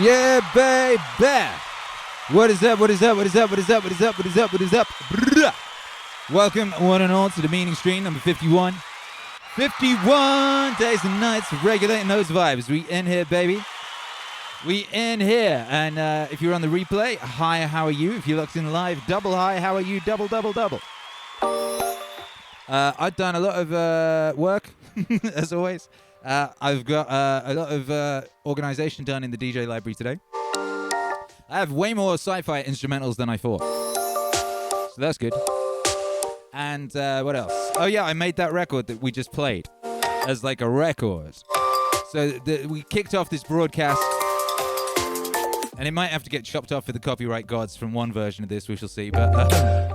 Yeah, baby. What is up? What is up? What is up? What is up? What is up? What is up? What is up? Brrrah. Welcome, one and all, to the Meaning Stream number 51. 51 days and nights of regulating those vibes. We in here, baby. We in here. And if you're on the replay, hi, how are you? If you looked in live, double hi, how are you? Double, double, double. I've done a lot of work, as always. I've got a lot of organization done in the DJ library today. I have way more sci-fi instrumentals than I thought. So that's good. And what else? Oh yeah, I made that record that we just played as like a record. So we kicked off this broadcast, and it might have to get chopped off for the copyright gods from one version of this, we shall see. But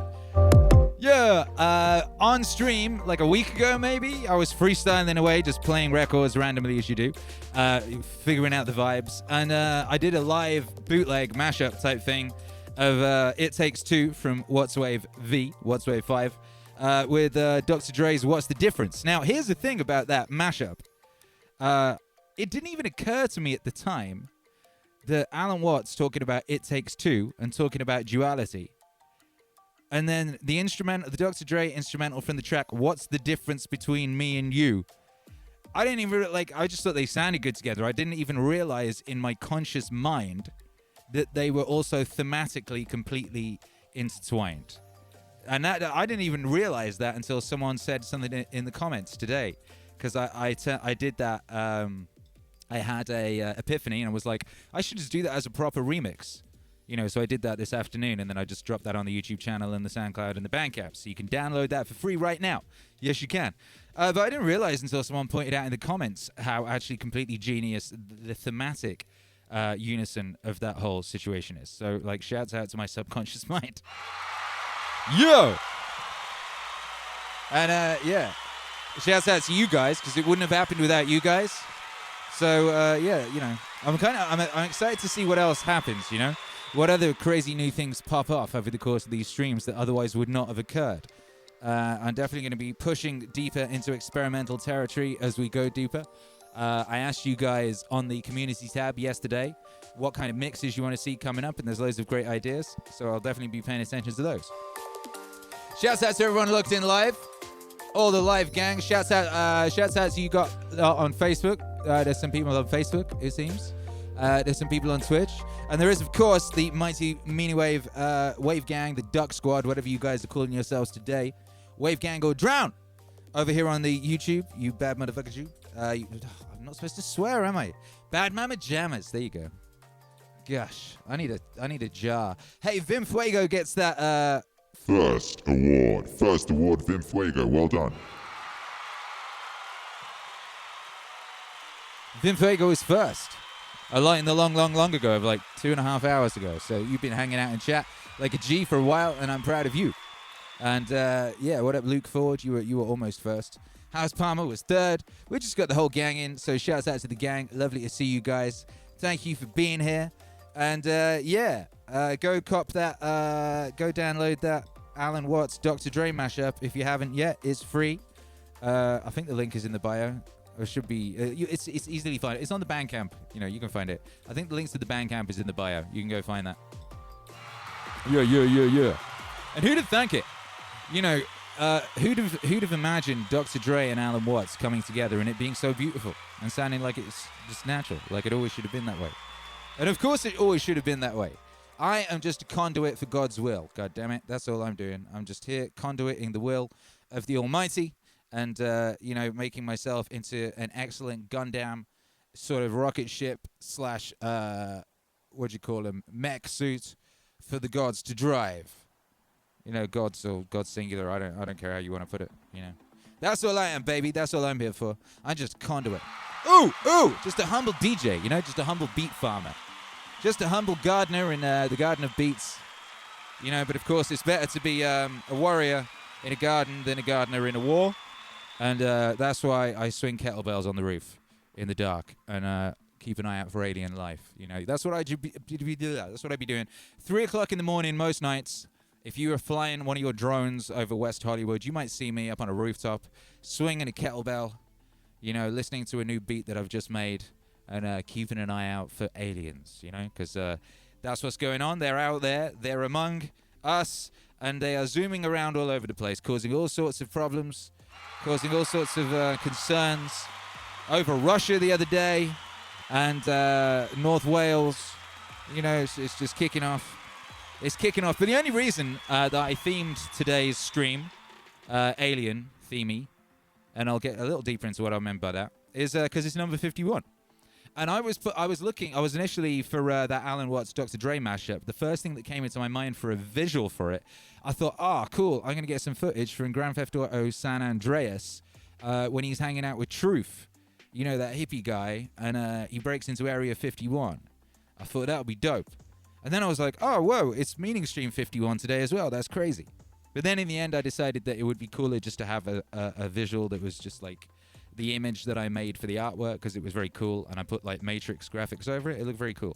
yeah, on stream, like a week ago maybe, I was freestyling away, just playing records randomly as you do, figuring out the vibes. And I did a live bootleg mashup type thing of It Takes Two from What's Wave 5, with Dr. Dre's What's the Difference. Now, here's the thing about that mashup. It didn't even occur to me at the time that Alan Watts talking about It Takes Two and talking about duality. And then the Dr. Dre instrumental from the track, What's the Difference Between Me and You? I didn't even, I just thought they sounded good together. I didn't even realize in my conscious mind that they were also thematically completely intertwined. And that I didn't even realize that until someone said something in the comments today. Because I did that, I had a epiphany and I was like, I should just do that as a proper remix. You know, so I did that this afternoon, and then I just dropped that on the YouTube channel and the SoundCloud and the Bandcamp. So you can download that for free right now. Yes, you can. But I didn't realize until someone pointed out in the comments how actually completely genius the thematic unison of that whole situation is. So, like, shouts out to my subconscious mind. Yo! And, yeah. Shouts out to you guys, because it wouldn't have happened without you guys. So, yeah, you know, I'm excited to see what else happens, you know? What other crazy new things pop off over the course of these streams that otherwise would not have occurred? I'm definitely going to be pushing deeper into experimental territory as we go deeper. I asked you guys on the community tab yesterday what kind of mixes you want to see coming up, and there's loads of great ideas, so I'll definitely be paying attention to those. Shouts out to everyone looked in live, all the live gang. Shouts out to you got on Facebook. There's some people on Facebook, it seems. There's some people on Twitch. And there is, of course, the mighty MEANINGWAVE Wave Gang, the Duck Squad, whatever you guys are calling yourselves today. Wave Gang or Drown over here on the YouTube. You bad motherfuckers, you. I'm not supposed to swear, am I? Bad mama jammers. There you go. Gosh, I need a jar. Hey, Vim Fuego gets that First award, Vim Fuego. Well done. Vim Fuego is first. A lot in the long ago, of like 2.5 hours ago. So you've been hanging out in chat like a G for a while, and I'm proud of you. And yeah, what up, Luke Ford? You were almost first. House Palmer was third. We just got the whole gang in, so shouts out to the gang. Lovely to see you guys. Thank you for being here. And yeah, go cop that. Go download that Alan Watts Dr. Dre mashup if you haven't yet. It's free. I think the link is in the bio. Or should be, it's easily find. It's on the Bandcamp. You know, you can find it. I think the links to the Bandcamp is in the bio. You can go find that. Yeah. And who'd have thunk it? You know, who'd have imagined Dr. Dre and Alan Watts coming together and it being so beautiful and sounding like it's just natural, like it always should have been that way. And of course, it always should have been that way. I am just a conduit for God's will. God damn it, that's all I'm doing. I'm just here conduiting the will of the Almighty. And, you know, making myself into an excellent Gundam sort of rocket ship / mech suit for the gods to drive. You know, gods or God singular. I don't care how you want to put it, you know. That's all I am, baby. That's all I'm here for. I'm just a conduit. Ooh, just a humble DJ, you know, just a humble beat farmer. Just a humble gardener in the garden of beats. You know, but of course it's better to be a warrior in a garden than a gardener in a war. And that's why I swing kettlebells on the roof in the dark and keep an eye out for alien life. You know, that's what That's what I'd be doing. 3 o'clock in the morning most nights. If you are flying one of your drones over West Hollywood, you might see me up on a rooftop swinging a kettlebell. You know, listening to a new beat that I've just made and keeping an eye out for aliens, you know, because that's what's going on. They're out there. They're among us, and they are zooming around all over the place, causing all sorts of problems, causing all sorts of concerns over Russia the other day and North Wales. You know, it's just kicking off. It's kicking off. But the only reason that I themed today's stream, alien themey, and I'll get a little deeper into what I meant by that, is because it's number 51. And I was initially for that Alan Watts Dr. Dre mashup. The first thing that came into my mind for a visual for it, I thought, cool, I'm going to get some footage from Grand Theft Auto San Andreas when he's hanging out with Truth, you know, that hippie guy, and he breaks into Area 51. I thought that would be dope. And then I was like, oh, whoa, it's Meaning Stream 51 today as well. That's crazy. But then in the end, I decided that it would be cooler just to have a visual that was just like the image that I made for the artwork, because it was very cool, and I put like Matrix graphics over it. It looked very cool.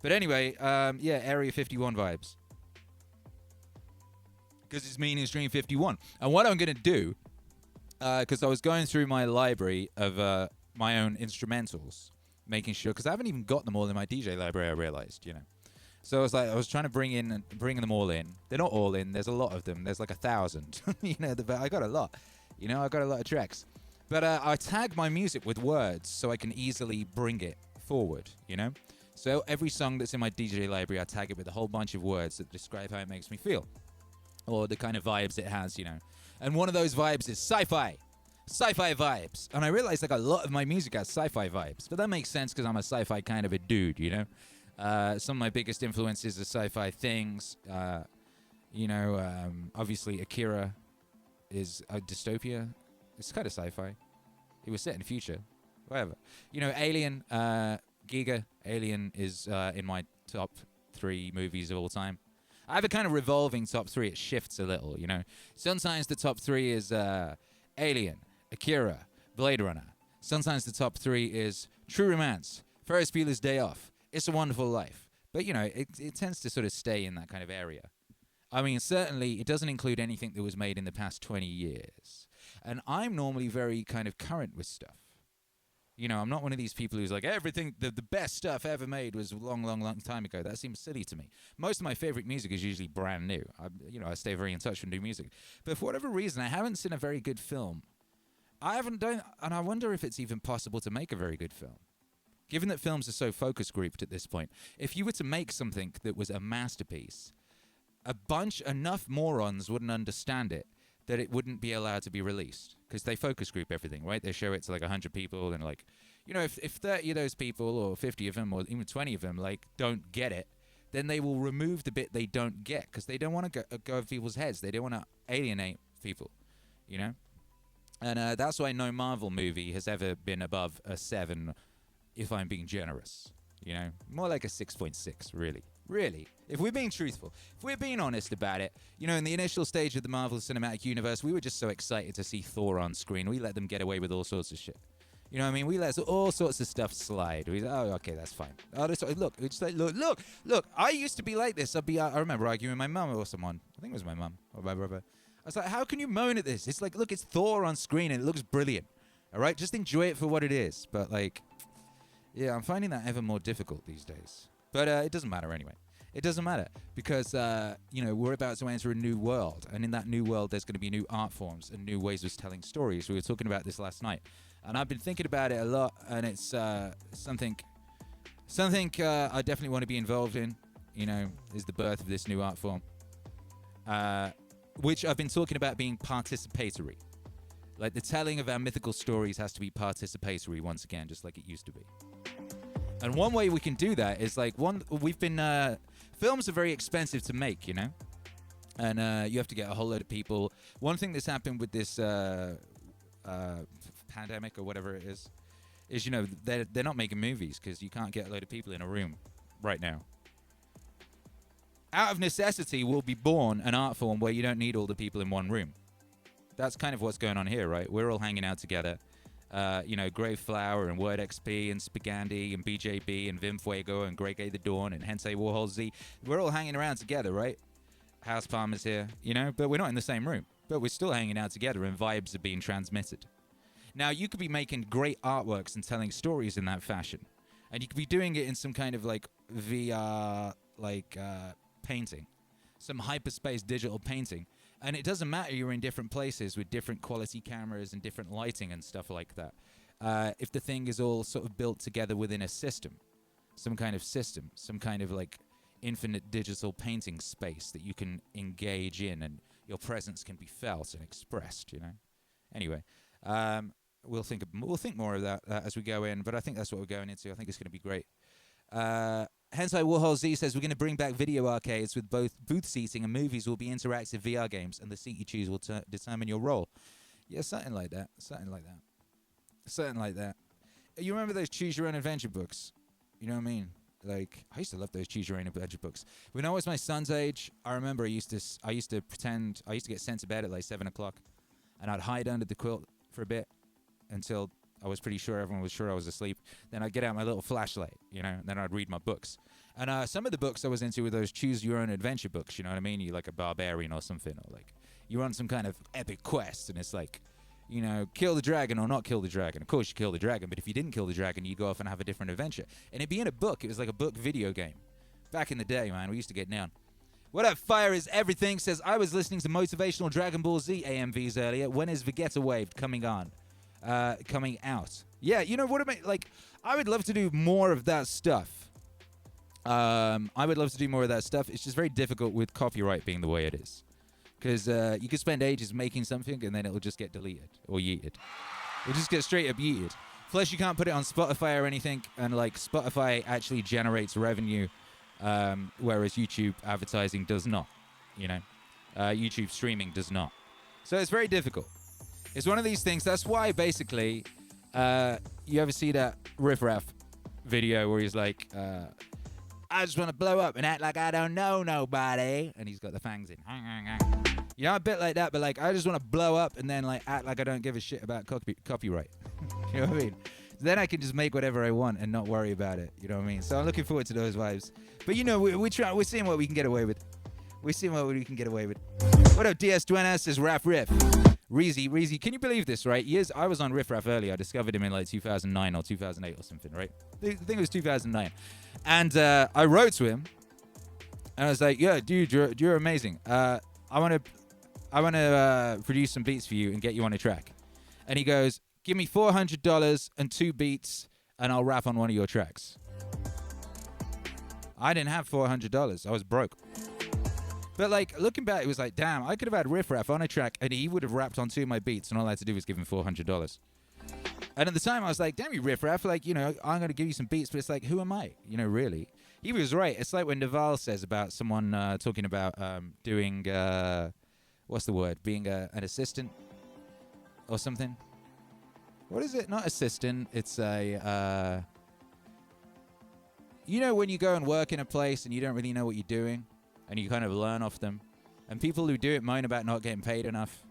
But anyway, yeah, Area 51 vibes. Because it's Meaning Stream 51. And what I'm going to do, because I was going through my library of my own instrumentals, making sure, because I haven't even got them all in my DJ library, I realized, you know. So I was trying to bring them all in. They're not all in. There's a lot of them. There's like 1,000. You know, but I got a lot. You know, I got a lot of tracks. But I tag my music with words so I can easily bring it forward, you know? So every song that's in my DJ library, I tag it with a whole bunch of words that describe how it makes me feel, or the kind of vibes it has, you know? And one of those vibes is sci-fi. Sci-fi vibes. And I realized like a lot of my music has sci-fi vibes. But that makes sense because I'm a sci-fi kind of a dude, you know? Some of my biggest influences are sci-fi things. You know, obviously Akira is a dystopia. It's kind of sci-fi. It was set in the future. Whatever. You know, Alien, Giga, Alien is in my top 3 movies of all time. I have a kind of revolving top 3. It shifts a little, you know. Sometimes the top 3 is Alien, Akira, Blade Runner. Sometimes the top 3 is True Romance, Ferris Bueller's Day Off, It's a Wonderful Life. But, you know, it tends to sort of stay in that kind of area. I mean, certainly it doesn't include anything that was made in the past 20 years. And I'm normally very kind of current with stuff. You know, I'm not one of these people who's like, everything, the best stuff ever made was a long, long, long time ago. That seems silly to me. Most of my favorite music is usually brand new. I stay very in touch with new music. But for whatever reason, I haven't seen a very good film. And I wonder if it's even possible to make a very good film. Given that films are so focus grouped at this point, if you were to make something that was a masterpiece, enough morons wouldn't understand it that it wouldn't be allowed to be released, because they focus group everything, right? They show it to like 100 people, and like, you know, if 30 of those people or 50 of them or even 20 of them like don't get it, then they will remove the bit they don't get, because they don't want to go over people's heads. They don't want to alienate people, you know? And that's why no Marvel movie has ever been above a 7, if I'm being generous, you know? More like a 6.6, really. Really, if we're being truthful, if we're being honest about it, you know, in the initial stage of the Marvel Cinematic Universe, we were just so excited to see Thor on screen. We let them get away with all sorts of shit. You know what I mean? We let all sorts of stuff slide. Okay, that's fine. Look, it's like, look, I used to be like this. I remember arguing with my mum or someone. I think it was my mum or my brother. I was like, how can you moan at this? It's like, look, it's Thor on screen and it looks brilliant. All right, just enjoy it for what it is. But like, yeah, I'm finding that ever more difficult these days. But it doesn't matter anyway. It doesn't matter because, you know, we're about to enter a new world. And in that new world, there's going to be new art forms and new ways of telling stories. We were talking about this last night. And I've been thinking about it a lot. And it's something I definitely want to be involved in, you know, is the birth of this new art form. Which I've been talking about being participatory. Like the telling of our mythical stories has to be participatory once again, just like it used to be. And one way we can do that is like films are very expensive to make, you know, and you have to get a whole load of people. One thing that's happened with this pandemic or whatever it is, you know, they're not making movies because you can't get a load of people in a room right now. Out of necessity will be born an art form where you don't need all the people in one room. That's kind of what's going on here, right? We're all hanging out together. You know, Grave Flower and Word XP and Spagandi and BJB and Vim Fuego and Greg A. The Dawn and Hensei Warhol Z. We're all hanging around together, right? House Palmer's here, you know, but we're not in the same room. But we're still hanging out together and vibes are being transmitted. Now, you could be making great artworks and telling stories in that fashion. And you could be doing it in some kind of like VR, like painting, some hyperspace digital painting. And it doesn't matter, you're in different places with different quality cameras and different lighting and stuff like that. If the thing is all sort of built together within a system, some kind of like infinite digital painting space that you can engage in and your presence can be felt and expressed, you know? Anyway, we'll think more of that as we go in, but I think that's what we're going into. I think it's going to be great. Hensai Warhol Z says we're going to bring back video arcades with both booth seating and movies will be interactive VR games, and the seat you choose will determine your role. Yeah, something like that. You remember those Choose Your Own Adventure books? You know what I mean? Like, I used to love those Choose Your Own Adventure books. When I was my son's age, I remember I used to get sent to bed at like 7 o'clock, and I'd hide under the quilt for a bit until I was pretty sure everyone was sure I was asleep. Then I'd get out my little flashlight, you know, and then I'd read my books. And some of the books I was into were those Choose Your Own Adventure books, you know what I mean? You're like a barbarian or something, or like you're on some kind of epic quest, and it's like, you know, kill the dragon or not kill the dragon. Of course you kill the dragon, but if you didn't kill the dragon, you go off and have a different adventure. And it'd be in a book. It was like a book video game. Back in the day, man, we used to get down. What up, Fire is Everything says, I was listening to motivational Dragon Ball Z AMVs earlier. When is Vegeta Wave coming out? Yeah, you know what I mean? Like, I would love to do more of that stuff. It's just very difficult with copyright being the way it is. Because you could spend ages making something and then it'll just get deleted or yeeted. It'll just get straight up yeeted. Plus, you can't put it on Spotify or anything. And, like, Spotify actually generates revenue, whereas YouTube advertising does not, you know. YouTube streaming does not. So it's very difficult. It's one of these things. That's why, basically, you ever see that Riff Raff video where he's like, I just want to blow up and act like I don't know nobody. And he's got the fangs in. You know, a bit like that, but like, I just want to blow up and then like act like I don't give a shit about copyright. You know what I mean? Then I can just make whatever I want and not worry about it. You know what I mean? So I'm looking forward to those vibes. But you know, we're seeing what we can get away with. What up, DS Duenas says Raff Riff. Reezy, can you believe this, right? I was on Riff Raff earlier. I discovered him in like 2009 or 2008 or something, right? I think it was 2009. And I wrote to him, and I was like, "Yeah, dude, you're amazing. I want to produce some beats for you and get you on a track." And he goes, "Give me $400 and 2 beats, and I'll rap on one of your tracks." I didn't have $400. I was broke. But like looking back, it was like, damn, I could have had Riff Raff on a track, and he would have rapped on 2 of my beats, and all I had to do was give him $400. And at the time, I was like, damn you, Riff Raff, like, you know, I'm going to give you some beats, but it's like, who am I? You know, really? He was right. It's like when Naval says about someone talking about doing, what's the word? Being an assistant or something. What is it? Not assistant. It's a, you know, when you go and work in a place and you don't really know what you're doing and you kind of learn off them. And people who do it moan about not getting paid enough.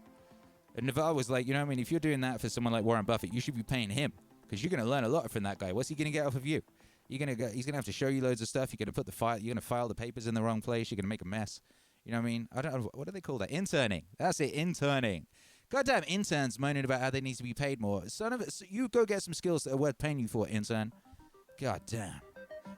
And Naval was like, you know what I mean? If you're doing that for someone like Warren Buffett, you should be paying him because you're going to learn a lot from that guy. What's he going to get off of you? He's going to have to show you loads of stuff. You're going to you're going to file the papers in the wrong place. You're going to make a mess. You know what I mean? I don't know. What do they call that? Interning. That's it. Interning. Goddamn interns moaning about how they need to be paid more. Son of it. You go get some skills that are worth paying you for, intern. God damn.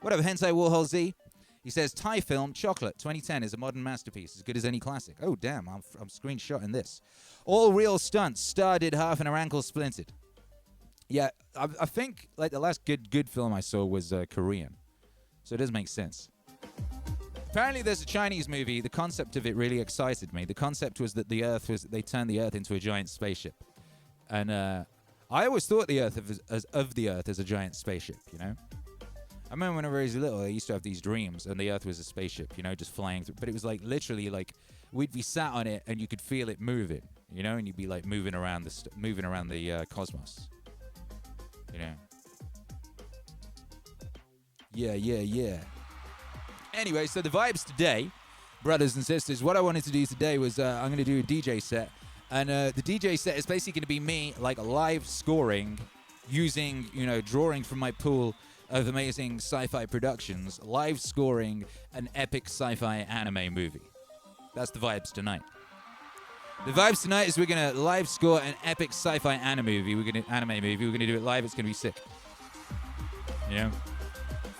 What up, Hensai Warhol Z? He says, Thai film Chocolate 2010 is a modern masterpiece, as good as any classic. Oh, damn, I'm screenshotting this. All real stunts. Star did half and her ankle splintered. Yeah, I think like the last good film I saw was Korean. So it does make sense. Apparently there's a Chinese movie. The concept of it really excited me. The concept was that they turned the Earth into a giant spaceship. And I always thought the Earth of the Earth as a giant spaceship, you know? I remember when I was little, I used to have these dreams, and the Earth was a spaceship, you know, just flying through. But it was like literally like we'd be sat on it, and you could feel it moving, you know, and you'd be like moving around the cosmos, you know. Yeah. Anyway, so the vibes today, brothers and sisters. What I wanted to do today was I'm going to do a DJ set, and the DJ set is basically going to be me like live scoring, using drawing from my pool of amazing sci-fi productions, live scoring an epic sci-fi anime movie. That's the vibes tonight. The vibes tonight is we're gonna live score an epic sci-fi anime movie. We're gonna do it live. It's gonna be sick. You know,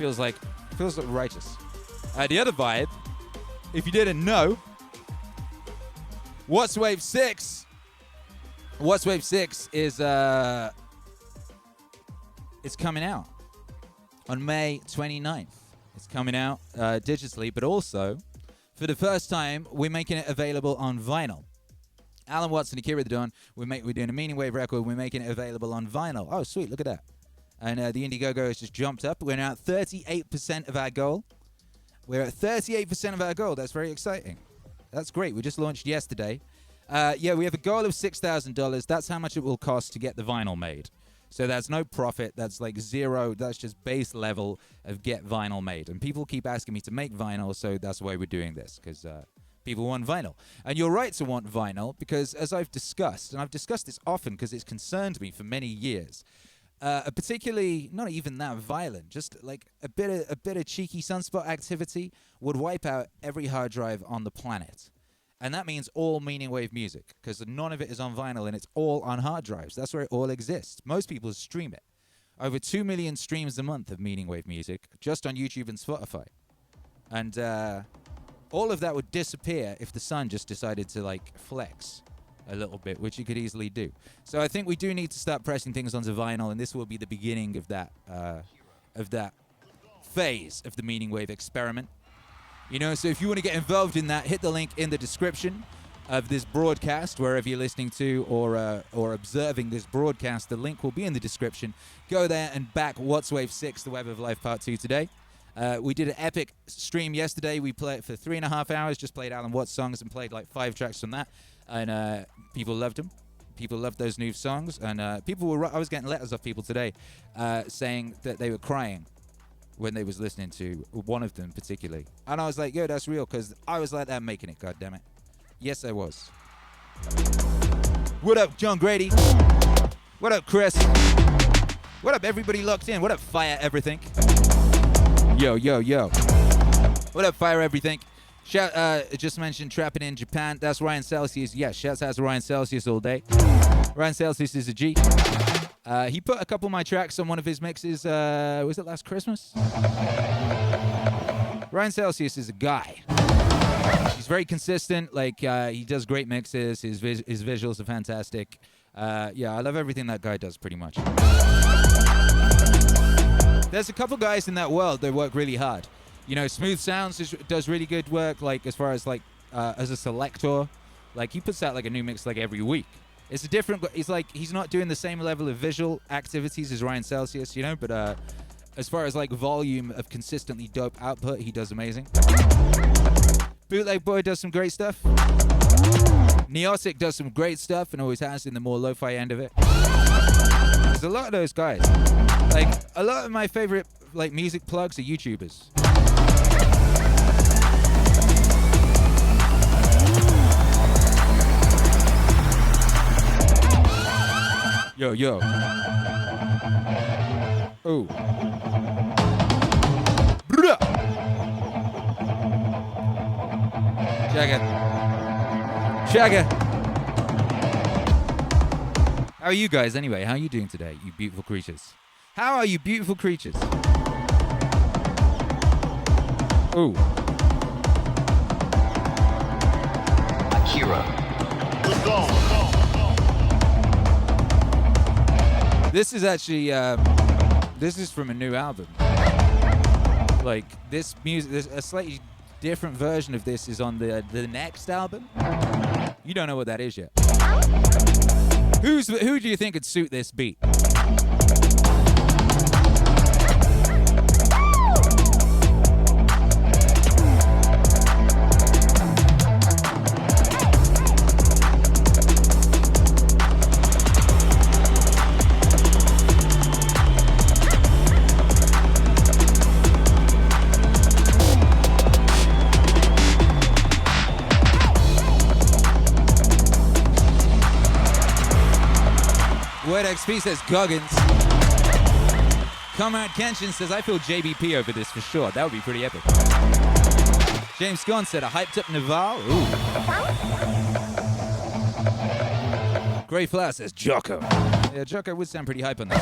Feels like righteous. The other vibe, if you didn't know, What's Wave 6 is it's coming out on May 29th. It's coming out digitally, but also for the first time we're making it available on vinyl. Alan Watts and Akira The Don, we're doing a MEANINGWAVE record. We're making it available on vinyl. Oh, sweet, look at that. And the Indiegogo has just jumped up. We're now at 38% of our goal. We're at 38% of our goal. That's very exciting. That's great. We just launched yesterday. Yeah, we have a goal of $6,000. That's how much it will cost to get the vinyl made. So that's no profit. That's like zero. That's just base level of get vinyl made. And people keep asking me to make vinyl, so that's why we're doing this, because people want vinyl. And you're right to want vinyl, because as I've discussed, and I've discussed this often because it's concerned me for many years, particularly not even that violent, just like a bit of cheeky sunspot activity would wipe out every hard drive on the planet. And that means all MEANINGWAVE music, because none of it is on vinyl and it's all on hard drives. That's where it all exists. Most people stream it. Over 2 million streams a month of MEANINGWAVE music just on YouTube and Spotify. And all of that would disappear if the sun just decided to like flex a little bit, which you could easily do. So I think we do need to start pressing things onto vinyl, and this will be the beginning of that phase of the MEANINGWAVE experiment. You know, so if you want to get involved in that, hit the link in the description of this broadcast, wherever you're listening to or observing this broadcast. The link will be in the description. Go there and back What's Wave 6, The Web of Life Part 2 today. We did an epic stream yesterday. We played for 3.5 hours, just played Alan Watts songs and played like 5 tracks from that. And people loved them. People loved those new songs. And I was getting letters off people today saying that they were crying when they was listening to one of them particularly. And I was like, yo, that's real, because I was like that making it, goddammit. Yes, I was. What up, John Grady? What up, Chris? What up, everybody locked in? What up, Fire Everything? Yo, yo, yo. What up, Fire Everything? Just mentioned Trapping in Japan. That's Ryan Celsius. Yeah, shouts out to Ryan Celsius all day. Ryan Celsius is a G. He put a couple of my tracks on one of his mixes. Was it last Christmas? Ryan Celsius is a guy. He's very consistent. Like he does great mixes. His visuals are fantastic. Yeah, I love everything that guy does pretty much. There's a couple guys in that world that work really hard. You know, Smooth Sounds does really good work. Like as far as like as a selector, like he puts out like a new mix like every week. It's a different. It's like he's not doing the same level of visual activities as Ryan Celsius, you know. But as far as like volume of consistently dope output, he does amazing. Bootleg Boy does some great stuff. Neotic does some great stuff and always has in the more lo-fi end of it. There's a lot of those guys. Like a lot of my favorite like music plugs are YouTubers. Yo, yo. Oh. Check it. How are you guys anyway? How are you doing today, you beautiful creatures? How are you beautiful creatures? Ooh. Akira. Let's go. This is actually, this is from a new album. Like, this music, there's a slightly different version of this is on the next album. You don't know what that is yet. Who do you think could suit this beat? Word XP says Goggins. Comrade Kenshin says, I feel JBP over this for sure. That would be pretty epic. James Scott said, a hyped up Naval. Ooh. Grey Flower says, Jocko. Yeah, Jocko would sound pretty hype on that.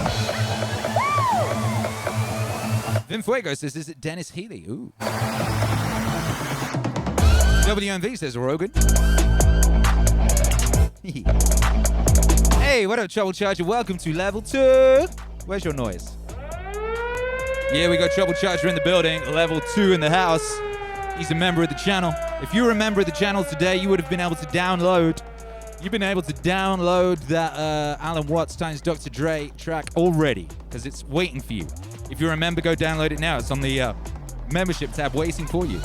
Vim Fuego says, is it Dennis Healy? Ooh. WMV says, Rogan. Hey, what up, Trouble Charger? Welcome to level 2. Where's your noise? Yeah, we got Trouble Charger in the building. Level 2 in the house. He's a member of the channel. If you were a member of the channel today, you would have been able to download. You've been able to download that Alan Watts times Dr. Dre track already, because it's waiting for you. If you're a member, go download it now. It's on the membership tab waiting for you.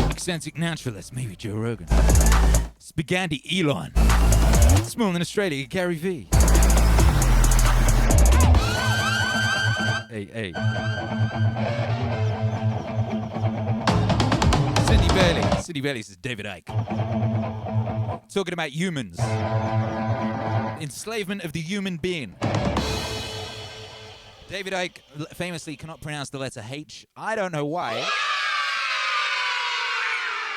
Eccentric naturalist, maybe Joe Rogan. Spaghetti Elon. Small in Australia, Gary V. Hey. Cindy Bailey says David Icke. Talking about humans. Enslavement of the human being. David Icke famously cannot pronounce the letter H. I don't know why.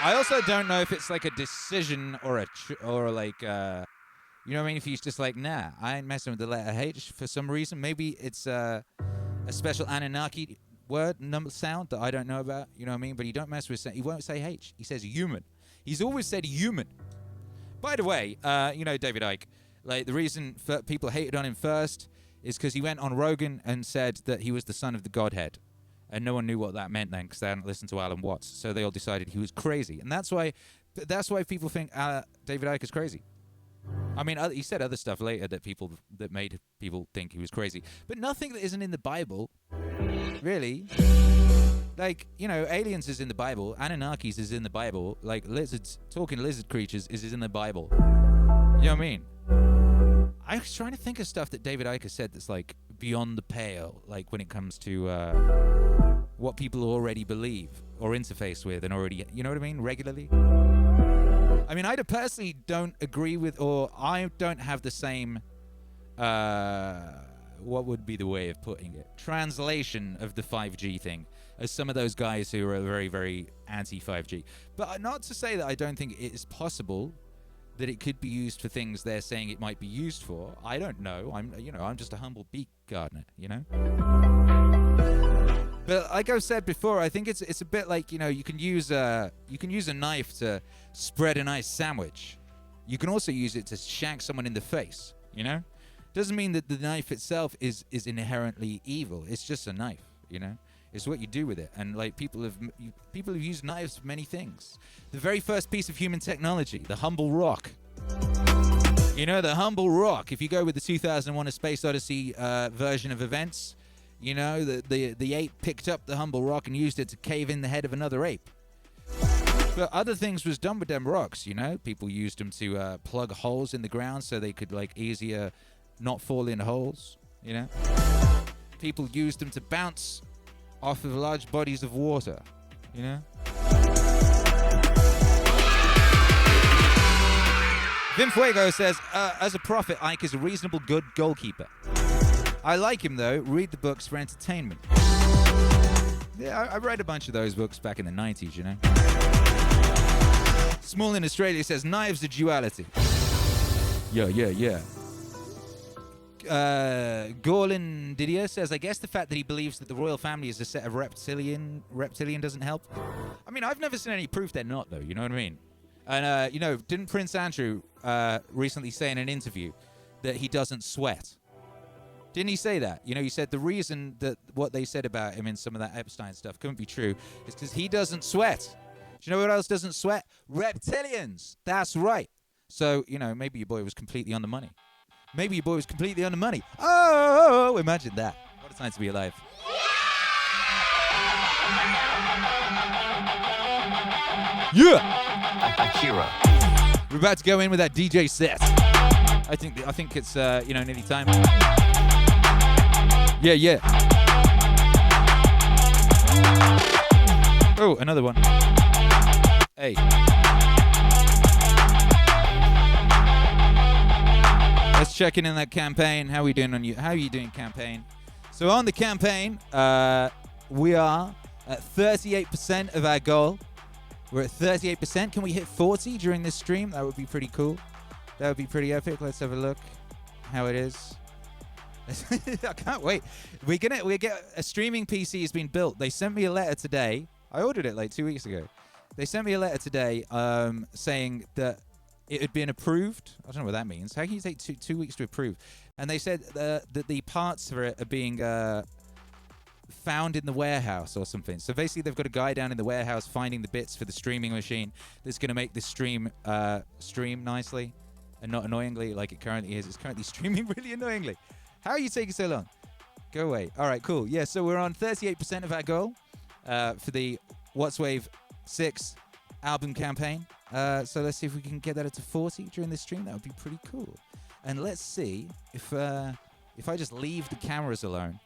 I also don't know if it's like a decision or like, you know what I mean? If he's just like, nah, I ain't messing with the letter H for some reason. Maybe it's a special Anunnaki word sound that I don't know about. You know what I mean? But he don't mess with. He won't say H. He says human. He's always said human. By the way, you know David Icke. Like the reason people hated on him first is because he went on Rogan and said that he was the son of the Godhead. And no one knew what that meant then because they hadn't listened to Alan Watts. So they all decided he was crazy. And that's why people think David Icke is crazy. I mean, he said other stuff later that made people think he was crazy. But nothing that isn't in the Bible, really. Like, you know, aliens is in the Bible. Anunnakis is in the Bible. Like, talking lizard creatures is in the Bible. You know what I mean? I was trying to think of stuff that David Icke has said that's, like, beyond the pale, like, when it comes to what people already believe or interface with and already, you know what I mean, regularly. I mean, I personally don't agree with, or I don't have the same, what would be the way of putting it, translation of the 5G thing as some of those guys who are very, very anti-5G. But not to say that I don't think it is possible that it could be used for things they're saying it might be used for. I don't know. I'm just a humble bee gardener, you know? But like I've said before, I think it's a bit like, you know, you can use a knife to spread a nice sandwich. You can also use it to shank someone in the face, you know? Doesn't mean that the knife itself is inherently evil. It's just a knife, you know? It's what you do with it. And like people have used knives for many things. The very first piece of human technology, the humble rock. You know, the humble rock. If you go with the 2001: A Space Odyssey version of events, you know, the ape picked up the humble rock and used it to cave in the head of another ape. But other things was done with them rocks, you know. People used them to plug holes in the ground so they could like easier not fall in holes, you know. People used them to bounce off of large bodies of water, you know? Vim Fuego says, as a prophet, Ike is a reasonable, good goalkeeper. I like him, though. Read the books for entertainment. Yeah, I read a bunch of those books back in the 90s, you know? Small in Australia says, knives are duality. Yeah. Gorlin Didier says, I guess the fact that he believes that the royal family is a set of reptilian doesn't help. I mean, I've never seen any proof they're not, though. You know what I mean? And, you know, didn't Prince Andrew recently say in an interview that he doesn't sweat? Didn't he say that? You know, he said the reason that what they said about him in some of that Epstein stuff couldn't be true is because he doesn't sweat. Do you know what else doesn't sweat? Reptilians. That's right. So, you know, maybe your boy was completely on the money. Oh, imagine that. What a time to be alive. Yeah! Akira. We're about to go in with that DJ set. I think it's, you know, nearly time. Yeah. Oh, another one. Hey. Let's check in on that campaign. How are we doing on you? How are you doing, campaign? So on the campaign, we are at 38% of our goal. We're at 38%. Can we hit 40 during this stream? That would be pretty cool. That would be pretty epic. Let's have a look. how it is. I can't wait. We get a streaming PC has been built. They sent me a letter today. I ordered it like 2 weeks ago. They sent me a letter today saying that it had been approved. I don't know what that means. How can you take two weeks to approve? And they said that the parts for it are being found in the warehouse or something. So basically, they've got a guy down in the warehouse finding the bits for the streaming machine that's going to make this stream nicely and not annoyingly like it currently is. It's currently streaming really annoyingly. How are you taking so long? Go away. All right, cool. Yeah, so we're on 38% of our goal for the What's Wave 6 album campaign. So let's see if we can get that up to 40 during this stream. That would be pretty cool. And let's see if I just leave the cameras alone,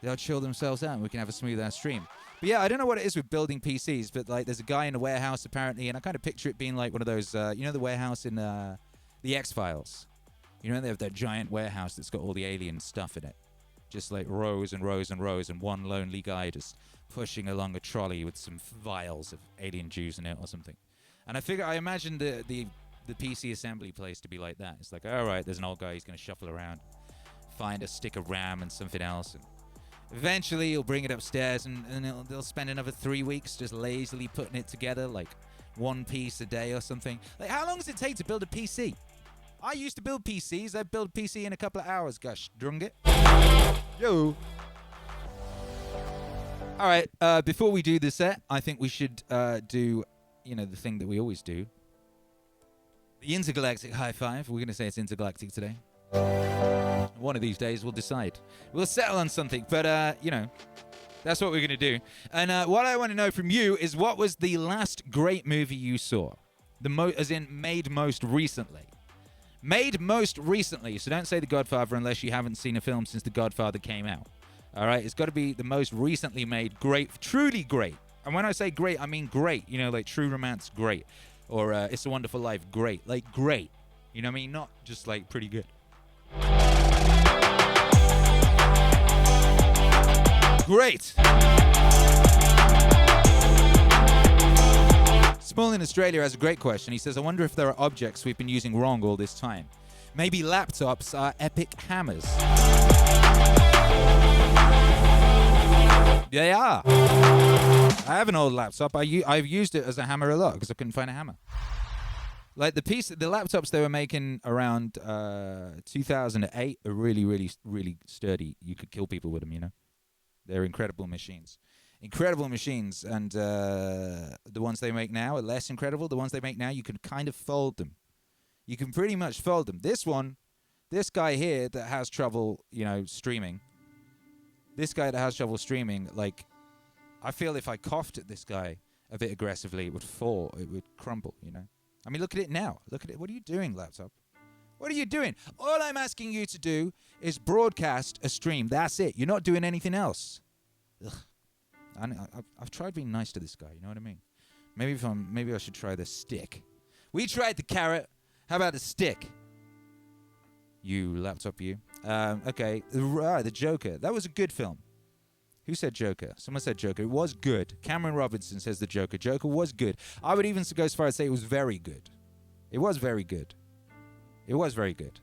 they'll chill themselves out and we can have a smooth ass stream. But yeah, I don't know what it is with building PCs, but like there's a guy in a warehouse apparently, and I kind of picture it being like one of those, the warehouse in the X-Files. You know, they have that giant warehouse that's got all the alien stuff in it. Just like rows and rows and rows, and one lonely guy just pushing along a trolley with some vials of alien juice in it or something. And I imagine the PC assembly place to be like that. It's like, all right, there's an old guy, he's going to shuffle around, find a stick of RAM and something else, and eventually he'll bring it upstairs, and they'll spend another 3 weeks just lazily putting it together, like one piece a day or something. Like, how long does it take to build a PC? I used to build PCs. I built a PC in a couple of hours. Gosh, drung it. Yo. All right. Before we do the set, I think we should do, the thing that we always do. The intergalactic high five. We're going to say it's intergalactic today. One of these days we'll decide. We'll settle on something. But, that's what we're going to do. And what I want to know from you is, what was the last great movie you saw? As in made most recently. Made most recently. So don't say The Godfather unless you haven't seen a film since The Godfather came out. All right? It's got to be the most recently made, great, truly great. And when I say great, I mean great. Like True Romance, great. Or It's a Wonderful Life, great. Like great. You know what I mean? Not just like pretty good. Great. Small in Australia has a great question. He says, I wonder if there are objects we've been using wrong all this time. Maybe laptops are epic hammers. They are. I have an old laptop. I've used it as a hammer a lot because I couldn't find a hammer. Like the laptops they were making around 2008 are really, really, really sturdy. You could kill people with them, They're incredible machines. Incredible machines. And the ones they make now are less incredible. The ones they make now, you can kind of fold them. You can pretty much fold them. This guy here that has trouble, streaming. This guy that has trouble streaming, like, I feel if I coughed at this guy a bit aggressively, it would fall. It would crumble, I mean, look at it now. Look at it. What are you doing, laptop? What are you doing? All I'm asking you to do is broadcast a stream. That's it. You're not doing anything else. Ugh. I've tried being nice to this guy. You know what I mean? Maybe I should try the stick. We tried the carrot. How about the stick? You laptop, you. Okay. The Joker. That was a good film. Who said Joker? Someone said Joker. It was good. Cameron Robinson says the Joker. Joker was good. I would even go as far as say it was very good. It was very good. It was very good.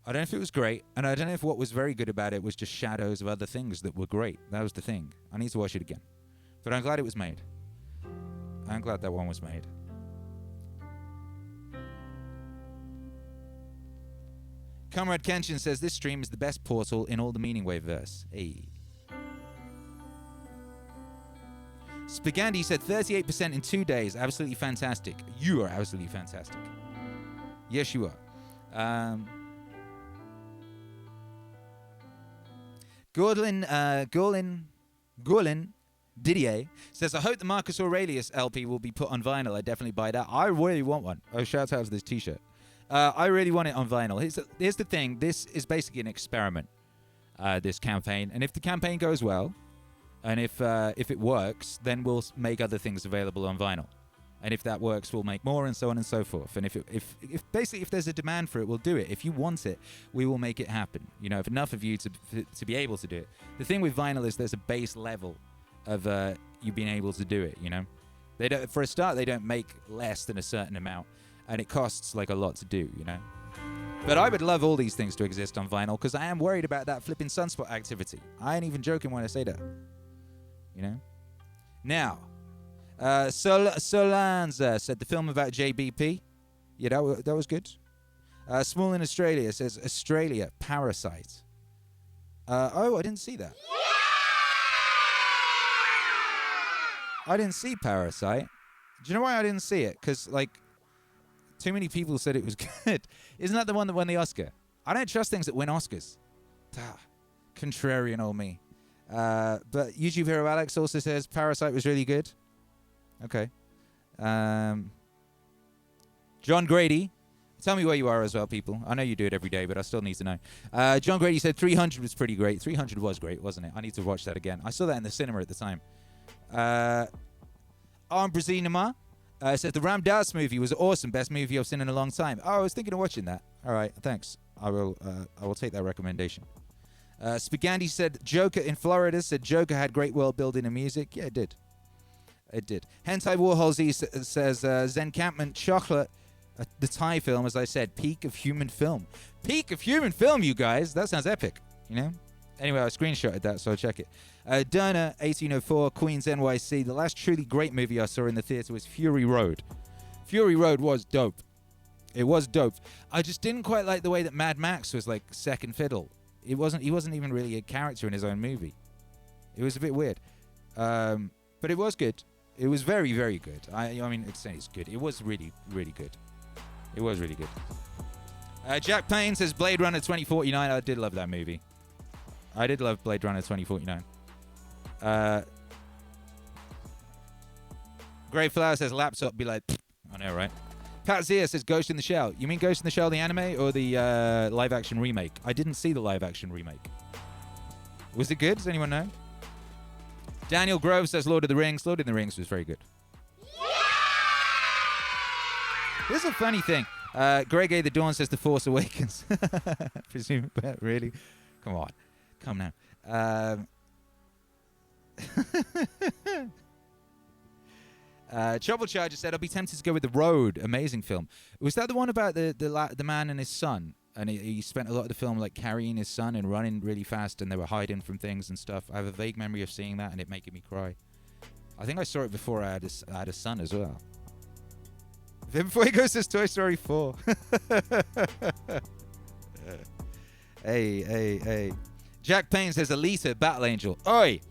I don't know if it was great, and I don't know if what was very good about it was just shadows of other things that were great. That was the thing. I need to watch it again. But I'm glad it was made. I'm glad that one was made. Comrade Kenshin says this stream is the best portal in all the MEANINGWAVE verse. Hey. Spagandi said 38% in 2 days. Absolutely fantastic. You are absolutely fantastic. Yes, you are. Gorlin Didier says, I hope the Marcus Aurelius LP will be put on vinyl. I definitely buy that. I really want one. Oh, shout out to this t-shirt. I really want it on vinyl. Here's the thing. This is basically an experiment, this campaign. And if the campaign goes well, and if it works, then we'll make other things available on vinyl. And if that works, we'll make more, and so on and so forth. And if there's a demand for it, we'll do it. If you want it, we will make it happen. If enough of you to be able to do it. The thing with vinyl is there's a base level of you being able to do it. They don't, for a start, they don't make less than a certain amount, and it costs like a lot to do. But I would love all these things to exist on vinyl because I am worried about that flipping sunspot activity. I ain't even joking when I say that. You know? Now, Solanza said the film about JBP. Yeah, that was good. Small in Australia says Australia, Parasite. I didn't see that. I didn't see Parasite. Do you know why I didn't see it? Because, like, too many people said it was good. Isn't that the one that won the Oscar? I don't trust things that win Oscars. Contrarian old me. But YouTube hero Alex also says Parasite was really good. Okay. John Grady. Tell me where you are as well, people. I know you do it every day, but I still need to know. John Grady said 300 was pretty great. 300 was great, wasn't it? I need to watch that again. I saw that in the cinema at the time. Brazilima said the Ram Dass movie was awesome. Best movie I've seen in a long time. Oh, I was thinking of watching that. All right, thanks. I will take that recommendation. Spagandi said Joker in Florida. Said Joker had great world building and music. Yeah, it did. It did. Hentai Warhol Z says Zen Campment Chocolate. The Thai film, as I said, peak of human film. Peak of human film, you guys. That sounds epic, you know? Anyway, I screenshotted that, so I'll check it. Derna, 1804, Queens, NYC. The last truly great movie I saw in the theater was Fury Road. Fury Road was dope. It was dope. I just didn't quite like the way that Mad Max was like second fiddle. He wasn't even really a character in his own movie. It was a bit weird. But it was good. It was very, very good. I mean, it's good. It was really, really good. It was really good. Jack Payne says Blade Runner 2049. I did love that movie. I did love Blade Runner 2049. Grey Flower says laptop be like, I know, right? Pat Zia says Ghost in the Shell. You mean Ghost in the Shell, the anime, or the live action remake? I didn't see the live action remake. Was it good? Does anyone know? Daniel Grove says Lord of the Rings. Lord of the Rings was very good. Here's a funny thing. Greg A. The Dawn says The Force Awakens. Presume, really? Come on. Come now. Trouble Charger said, I'll be tempted to go with The Road. Amazing film. Was that the one about the man and his son? And he spent a lot of the film like carrying his son and running really fast, and they were hiding from things and stuff. I have a vague memory of seeing that and it making me cry. I think I saw it before I had a son as well. Vim Fuego says Toy Story 4. Hey. Jack Payne says Alita, Battle Angel. Oi!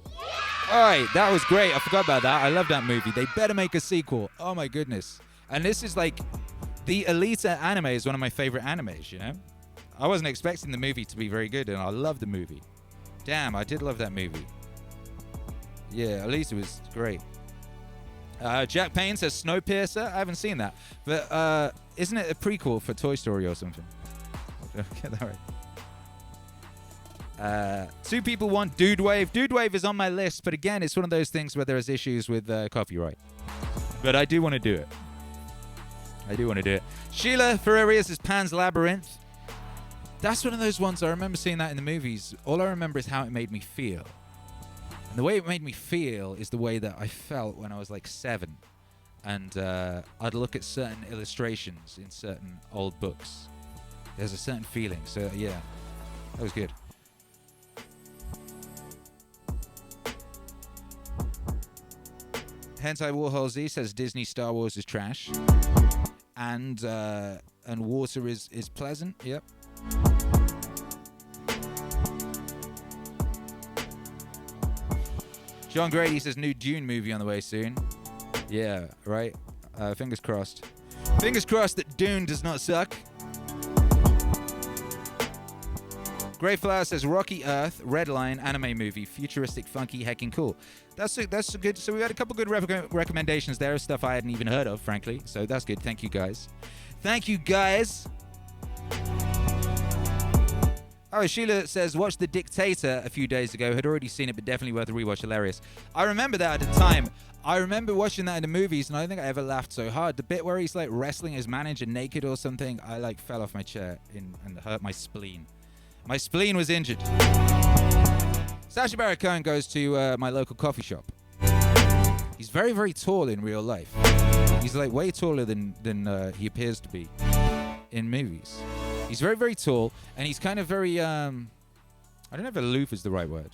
That was great. I forgot about that. I love that movie. They better make a sequel. Oh my goodness. And this is like, the Alita anime is one of my favorite animes, you know? I wasn't expecting the movie to be very good, and I love the movie. Damn, I did love that movie. Yeah, Alita was great. Jack Payne says Snowpiercer. I haven't seen that. But isn't it a prequel for Toy Story or something? Get that right. Two people want Dude Wave. Dude Wave is on my list, but again, it's one of those things where there's issues with copyright. But I do want to do it. Sheila Ferreira says Pan's Labyrinth. That's one of those ones I remember seeing that in the movies. All I remember is how it made me feel. And the way it made me feel is the way that I felt when I was like 7. And I'd look at certain illustrations in certain old books. There's a certain feeling. So, yeah, that was good. Hentai Warhol Z says Disney Star Wars is trash. And water is pleasant. Yep. John Grady says new Dune movie on the way soon. Yeah, right. Fingers crossed. Fingers crossed that Dune does not suck. Grey Flower says Rocky Earth, Redline, anime movie, futuristic, funky, heckin' cool. That's a good. So we had a couple good recommendations there of stuff I hadn't even heard of, frankly. So that's good. Thank you guys. Oh, Sheila says, watched The Dictator a few days ago. Had already seen it, but definitely worth a rewatch. Hilarious. I remember that at the time. I remember watching that in the movies, and I don't think I ever laughed so hard. The bit where he's like wrestling his manager naked or something, I like fell off my chair and hurt my spleen. My spleen was injured. Sacha Baron Cohen goes to my local coffee shop. He's very, very tall in real life. He's like way taller than he appears to be in movies. He's very, very tall, and he's kind of very, I don't know if aloof is the right word,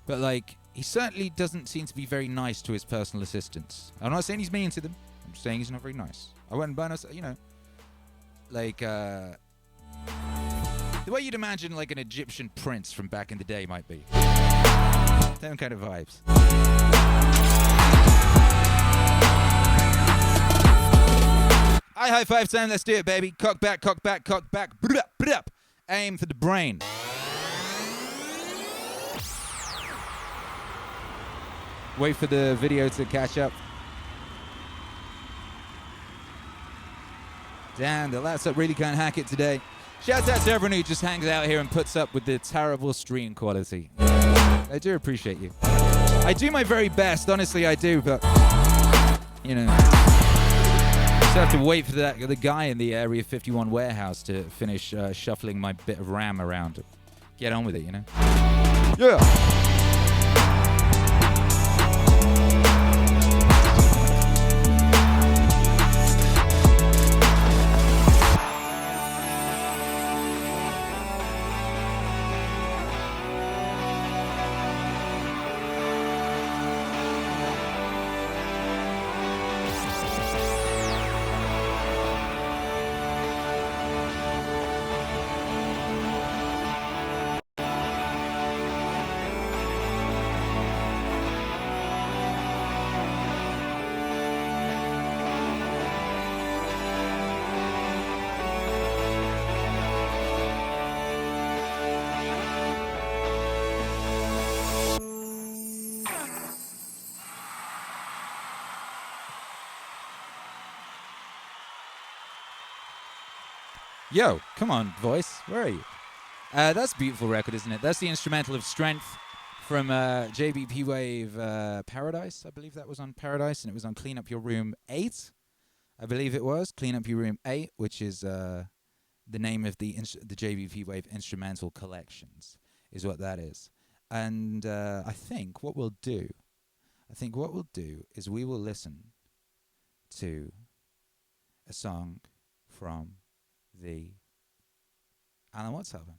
but like, he certainly doesn't seem to be very nice to his personal assistants. I'm not saying he's mean to them. I'm saying he's not very nice. I wouldn't burn us, you know, like, the way you'd imagine like an Egyptian prince from back in the day might be. Them kind of vibes. High five time, let's do it, baby. Cock back, cock back, cock back. Aim for the brain. Wait for the video to catch up. Damn, the laptop really can't hack it today. Shout out to everyone who just hangs out here and puts up with the terrible stream quality. I do appreciate you. I do my very best, honestly I do, but, you know, just have to wait for the guy in the Area 51 warehouse to finish shuffling my bit of RAM around. Get on with it, you know? Yeah! Yo, come on, voice. Where are you? That's a beautiful record, isn't it? That's the instrumental of Strength from JBP Wave Paradise. I believe that was on Paradise, and it was on Clean Up Your Room 8. I believe it was. Clean Up Your Room 8, which is the name of the JBP Wave instrumental collections, is what that is. And I think what we'll do is we will listen to a song from the Alan Watts album.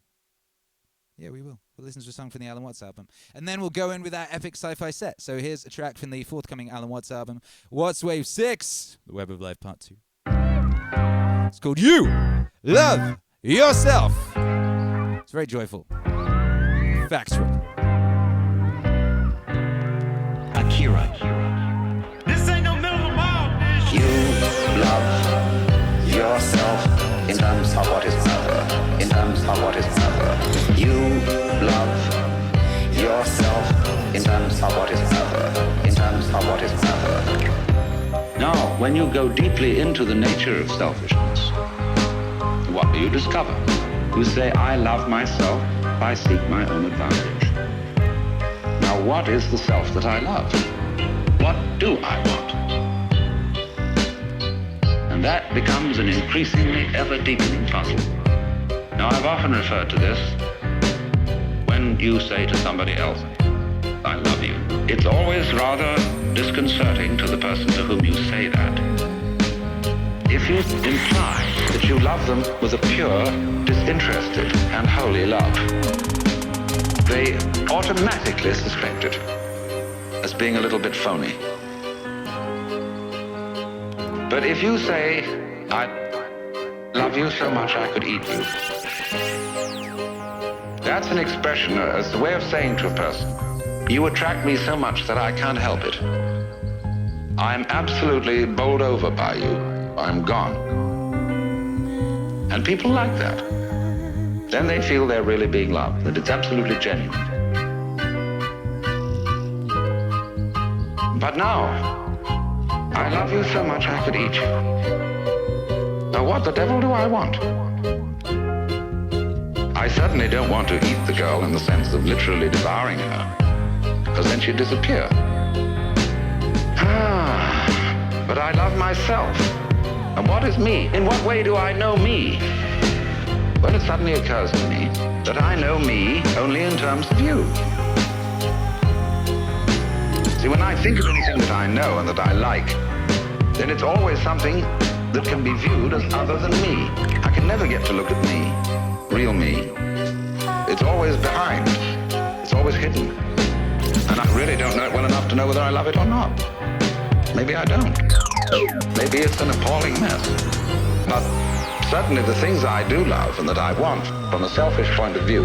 Yeah, we will. We'll listen to a song from the Alan Watts album. And then we'll go in with our epic sci-fi set. So here's a track from the forthcoming Alan Watts album, Watts Wave 6, The Web of Life Part 2. It's called You Love Yourself. It's very joyful. Factual. Akira. This ain't no middle of the mall, bitch. You love yourself in terms of what is other. In terms of what is other. You love yourself in terms of what is other. In terms of what is other. Now, when you go deeply into the nature of selfishness, what do you discover? You say, I love myself, I seek my own advantage. Now, what is the self that I love? What do I want? And that becomes an increasingly ever-deepening puzzle. Now, I've often referred to this when you say to somebody else, I love you. It's always rather disconcerting to the person to whom you say that. If you imply that you love them with a pure, disinterested, and holy love, they automatically suspect it as being a little bit phony. But if you say, I love you so much I could eat you, that's an expression, as a way of saying to a person, you attract me so much that I can't help it. I'm absolutely bowled over by you. I'm gone. And people like that. Then they feel they're really being loved, that it's absolutely genuine. But now, I love you so much I could eat you. Now what the devil do I want? I certainly don't want to eat the girl in the sense of literally devouring her, because then she'd disappear. But I love myself. And what is me? In what way do I know me? Well, it suddenly occurs to me that I know me only in terms of you. See, when I think of anything that I know and that I like, then it's always something that can be viewed as other than me. I can never get to look at me, real me. It's always behind. It's always hidden. And I really don't know it well enough to know whether I love it or not. Maybe I don't. Maybe it's an appalling mess. But certainly the things I do love and that I want from a selfish point of view,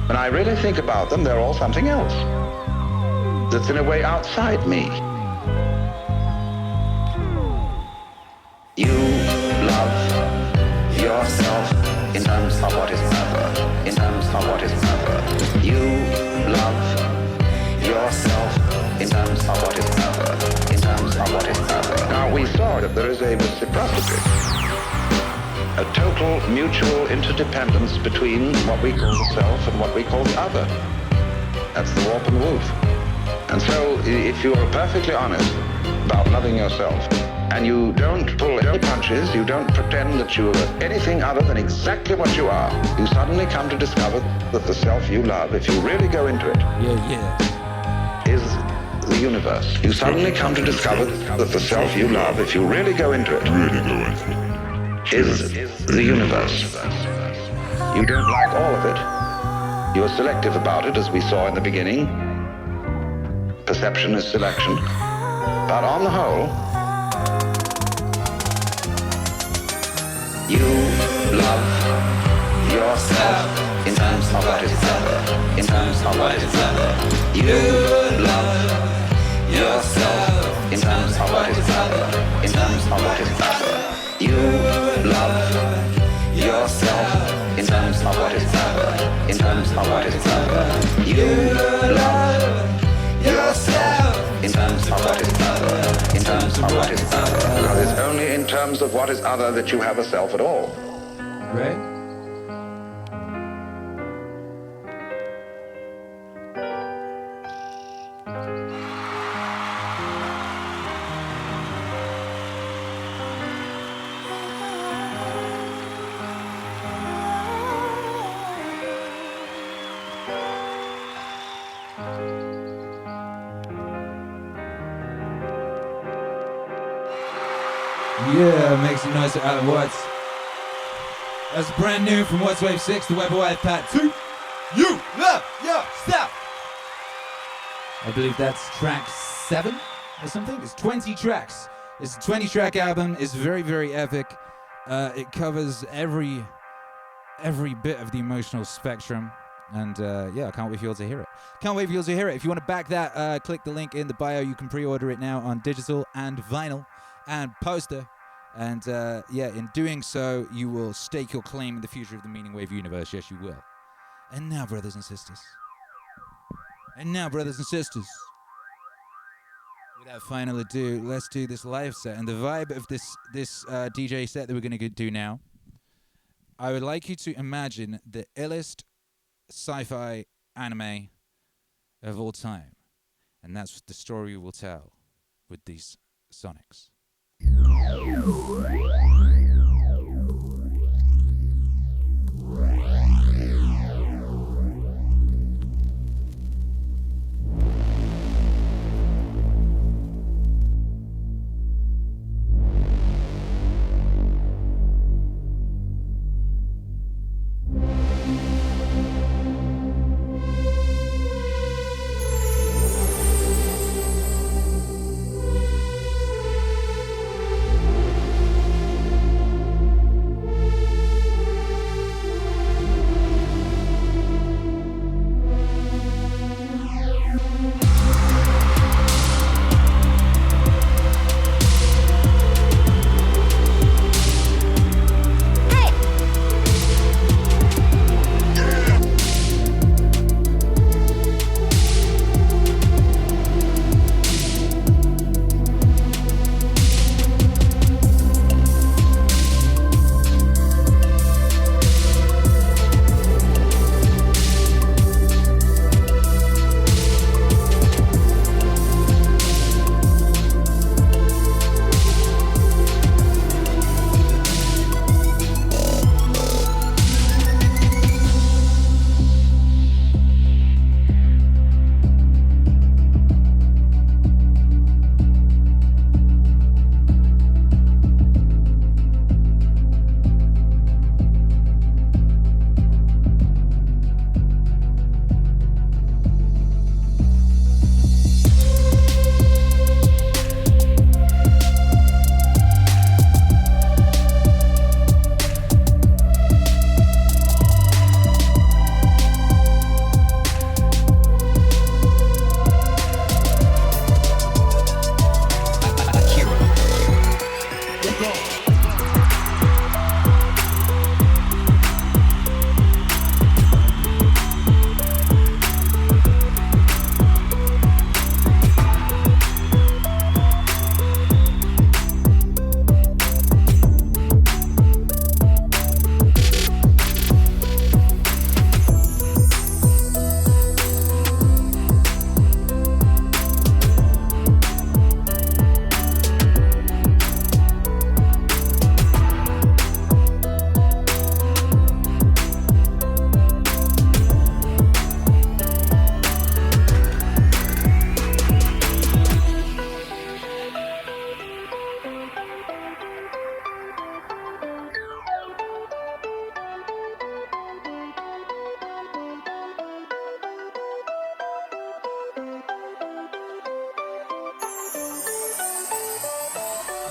when I really think about them, they're all something else that's in a way outside me. You love yourself in terms of what is other, in terms of what is other. You love yourself in terms of what is other, in terms of what is other. Now we saw that there is a reciprocity, a total mutual interdependence between what we call the self and what we call the other. That's the warp and the woof. And so if you are perfectly honest about loving yourself, and you don't pull any punches, you don't pretend that you are anything other than exactly what you are, you suddenly come to discover that the self you love, if you really go into it, is the universe. You suddenly come to discover that the self you love, if you really go into it, is the universe. You don't like all of it. You are selective about it, as we saw in the beginning. Perception is selection. But on the whole, you love yourself in terms of what is other, in terms of what is other. You love yourself in terms of what is other, in terms of what is other. You love yourself in terms of what is other, in terms of what is other. You love yourself in terms of what is other, in terms of what is other. Because it's only in terms of what is other that you have a self at all. Right? Yeah, makes some noise to Alan Watts. That's brand new from What's Wave 6 to Weber Wave Part 2. You love yourself! I believe that's track 7 or something. It's 20 tracks. It's a 20 track album. It's very, very epic. It covers every bit of the emotional spectrum. And yeah, I can't wait for you all to hear it. Can't wait for you all to hear it. If you want to back that, click the link in the bio. You can pre-order it now on digital and vinyl and poster. And yeah, in doing so, you will stake your claim in the future of the MEANINGWAVE universe. Yes, you will. And now, brothers and sisters. Without final ado, let's do this live set. And the vibe of this DJ set that we're going to do now, I would like you to imagine the illest sci-fi anime of all time. And that's the story we will tell with these sonics.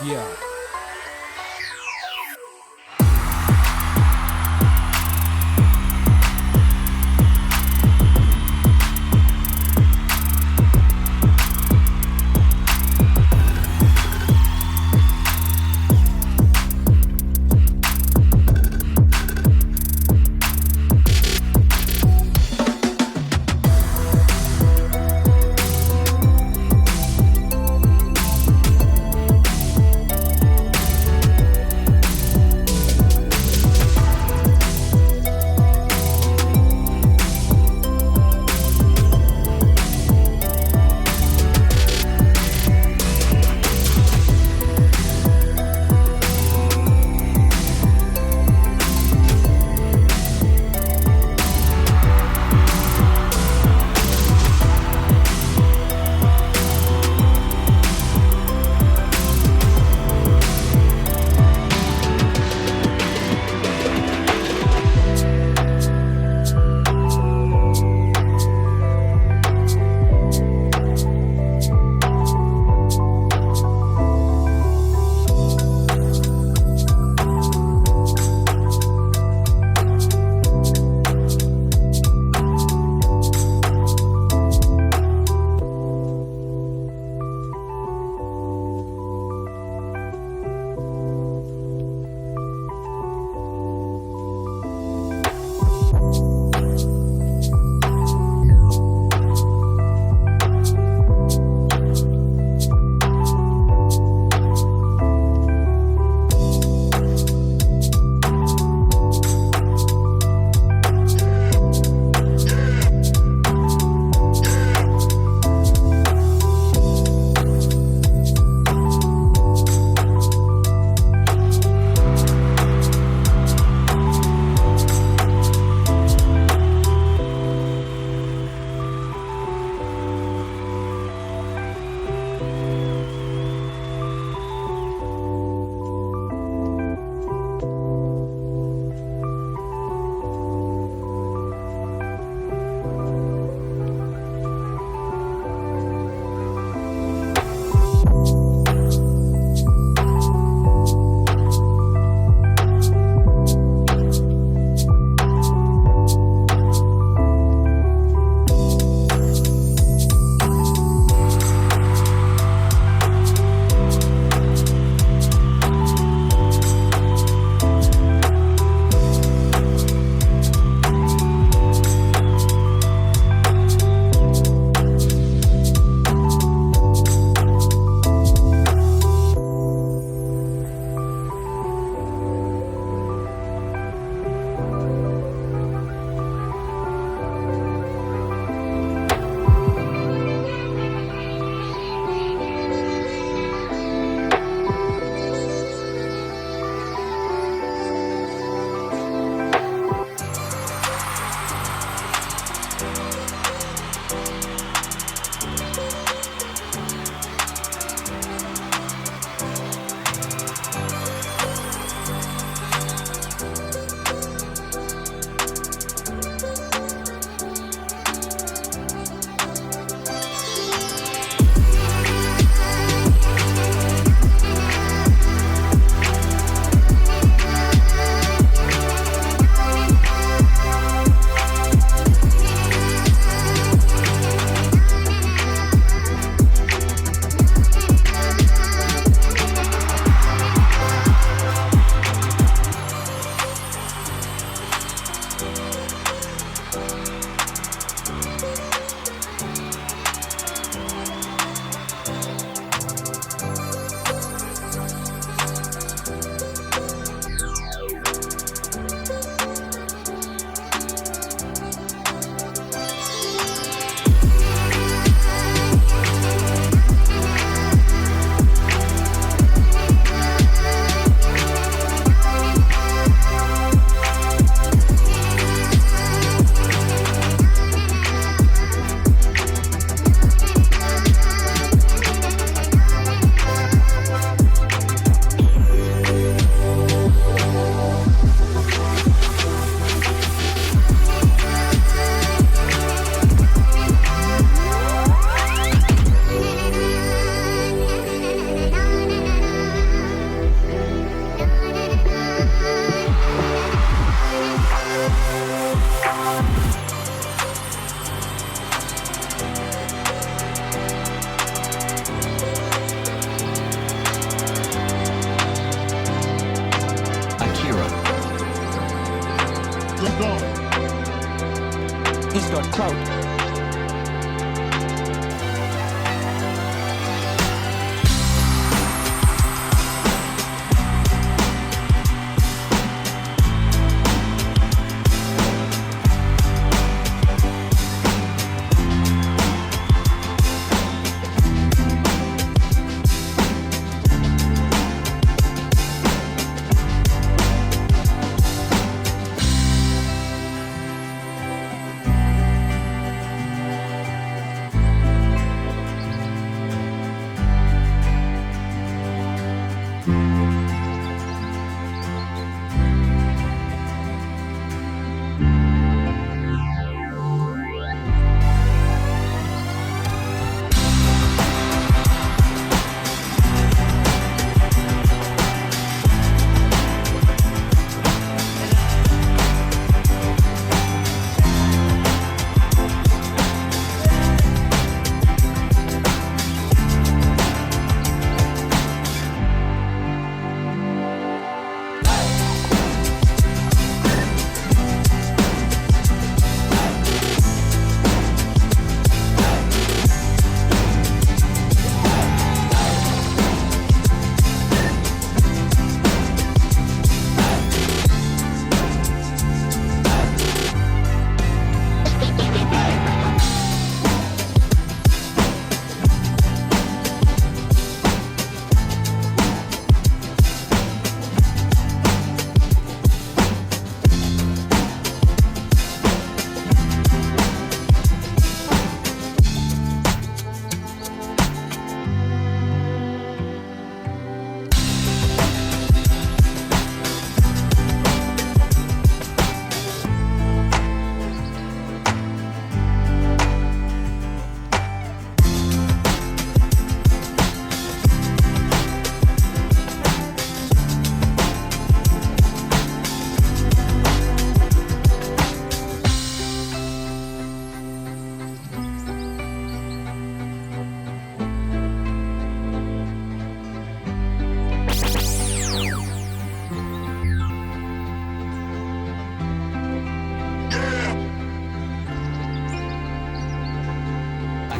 Yeah.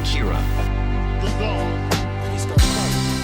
Akira The Don. He started fighting.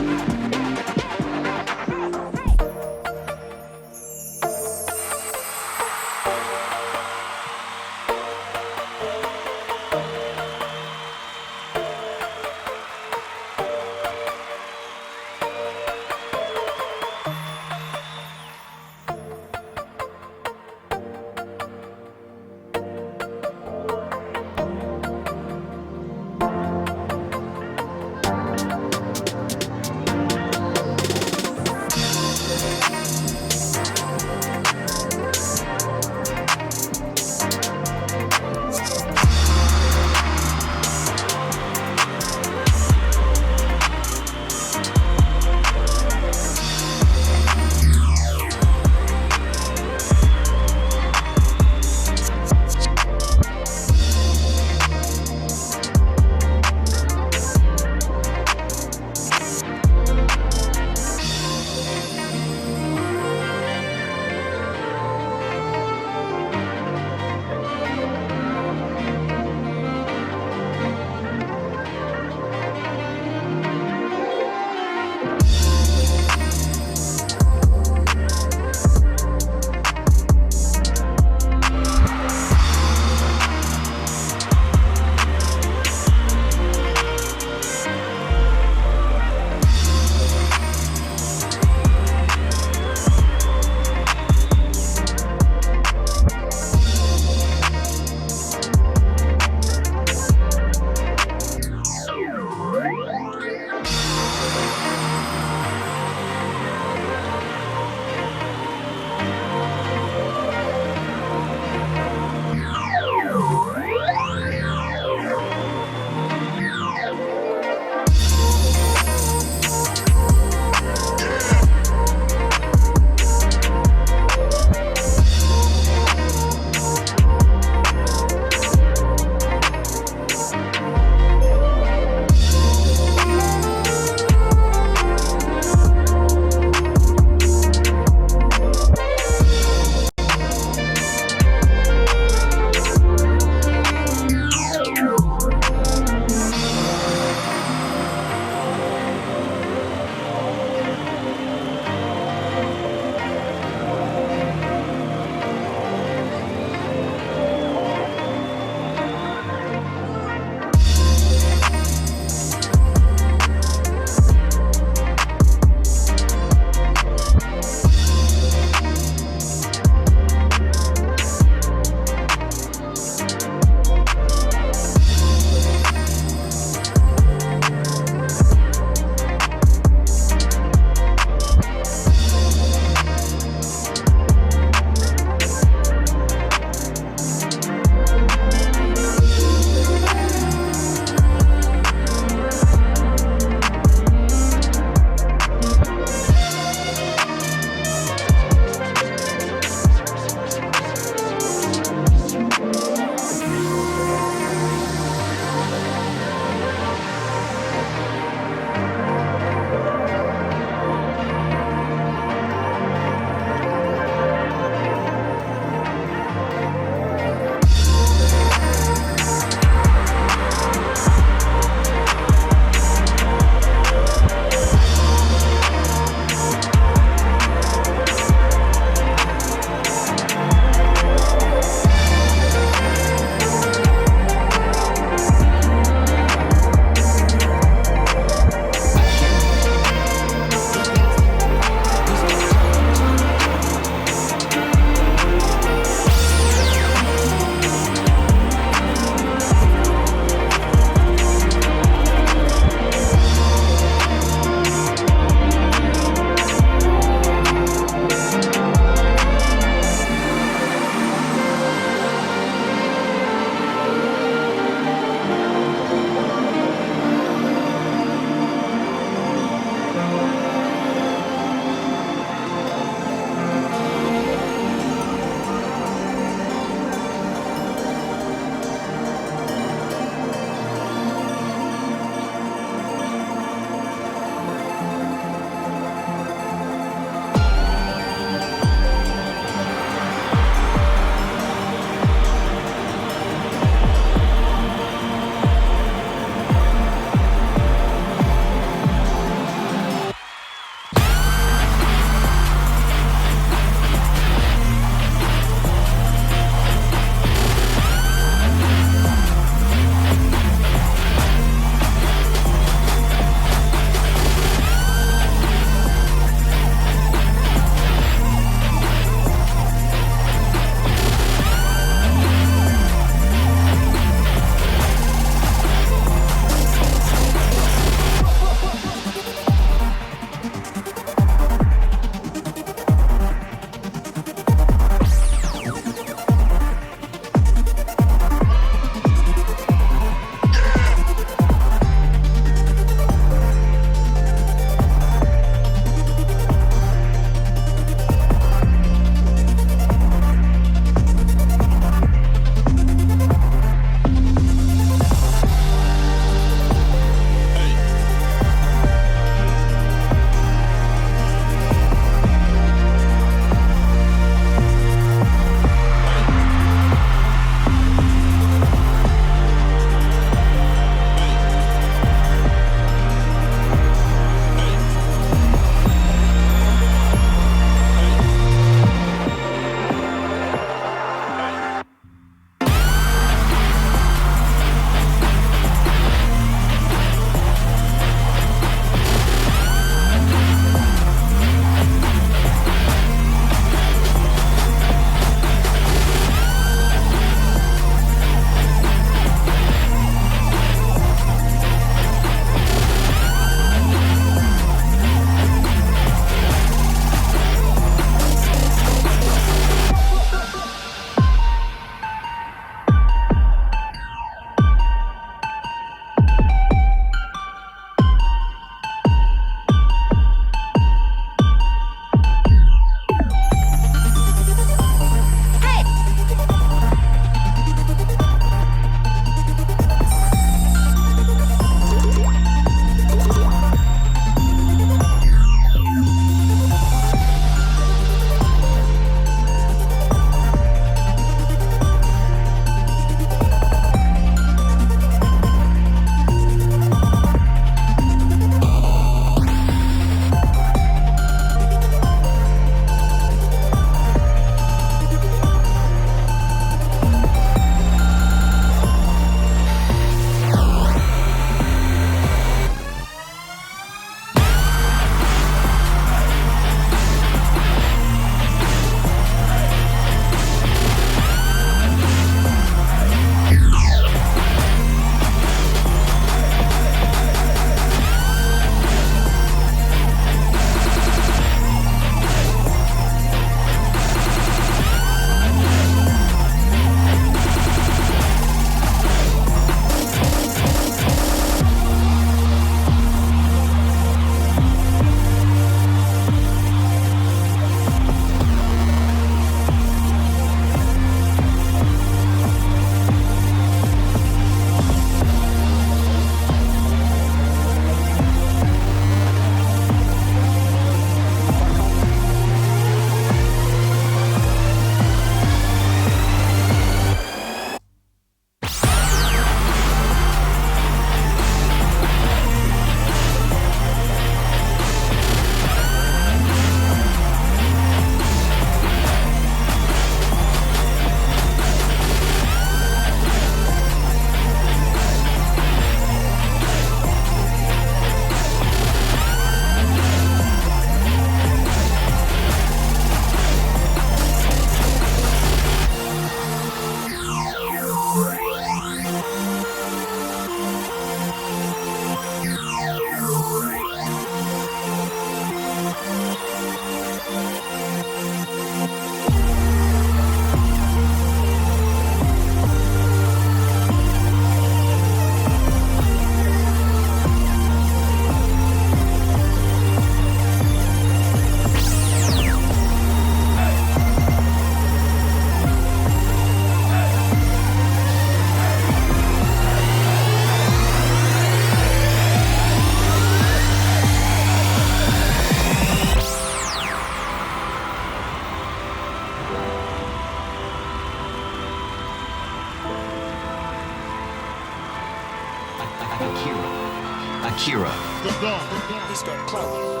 It's got clout.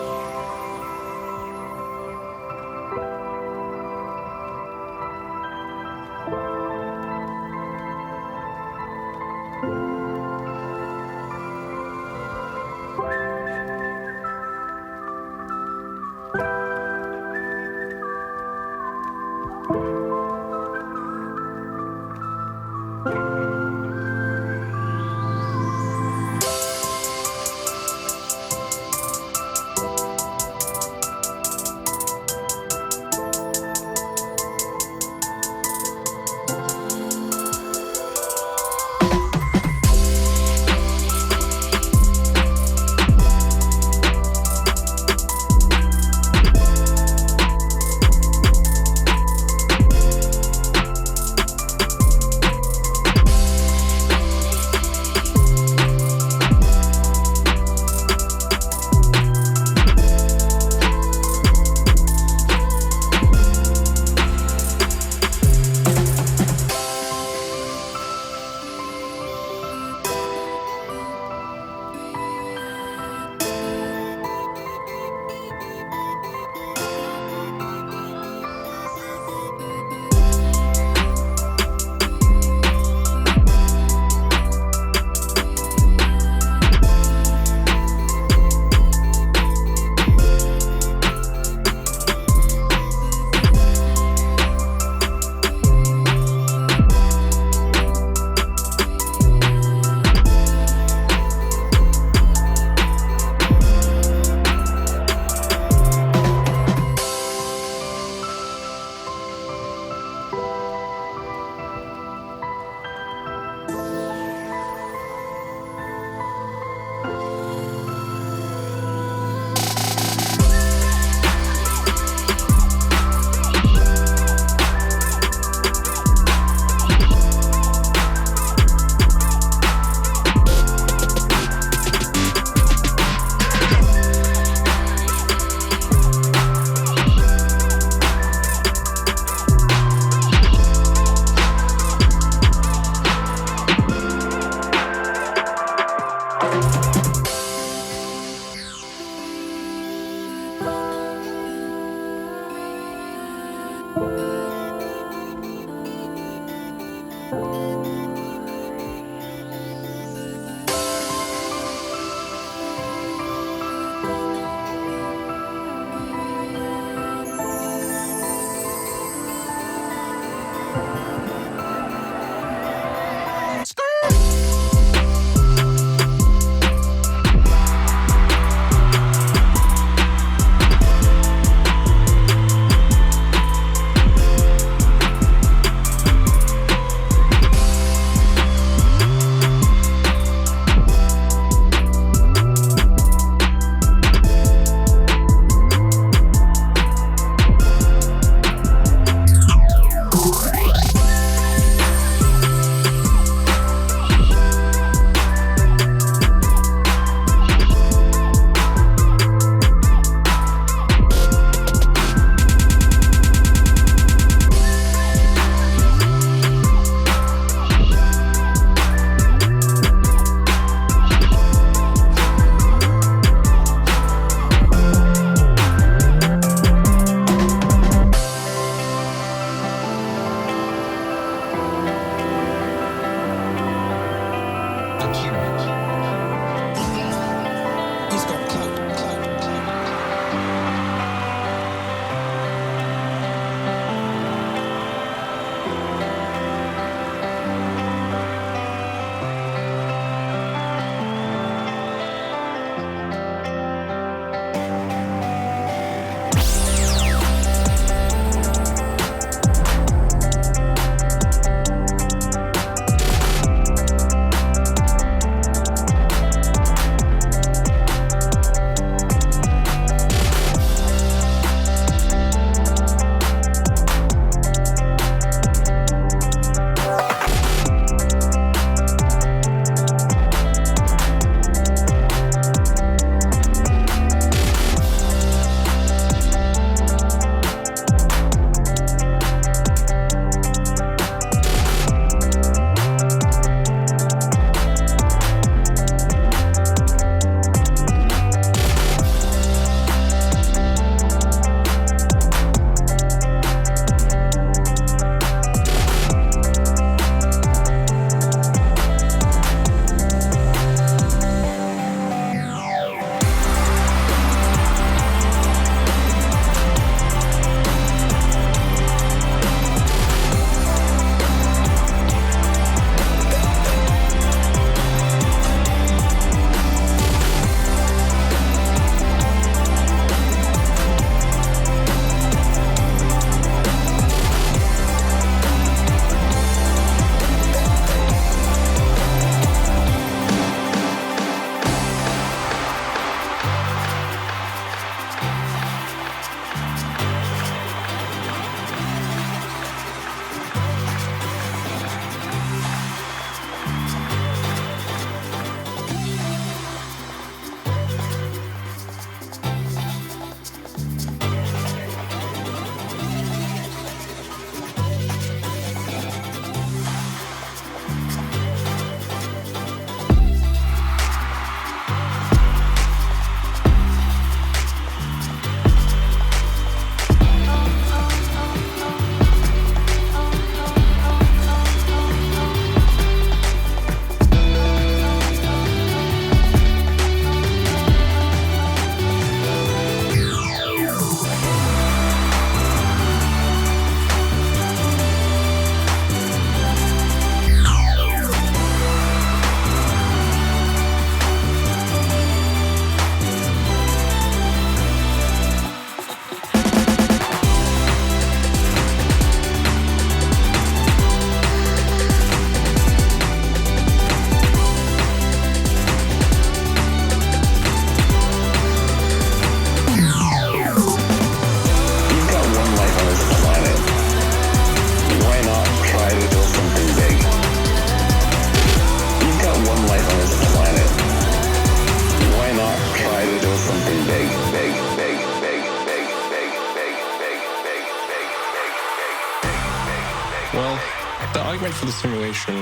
argument for the simulation,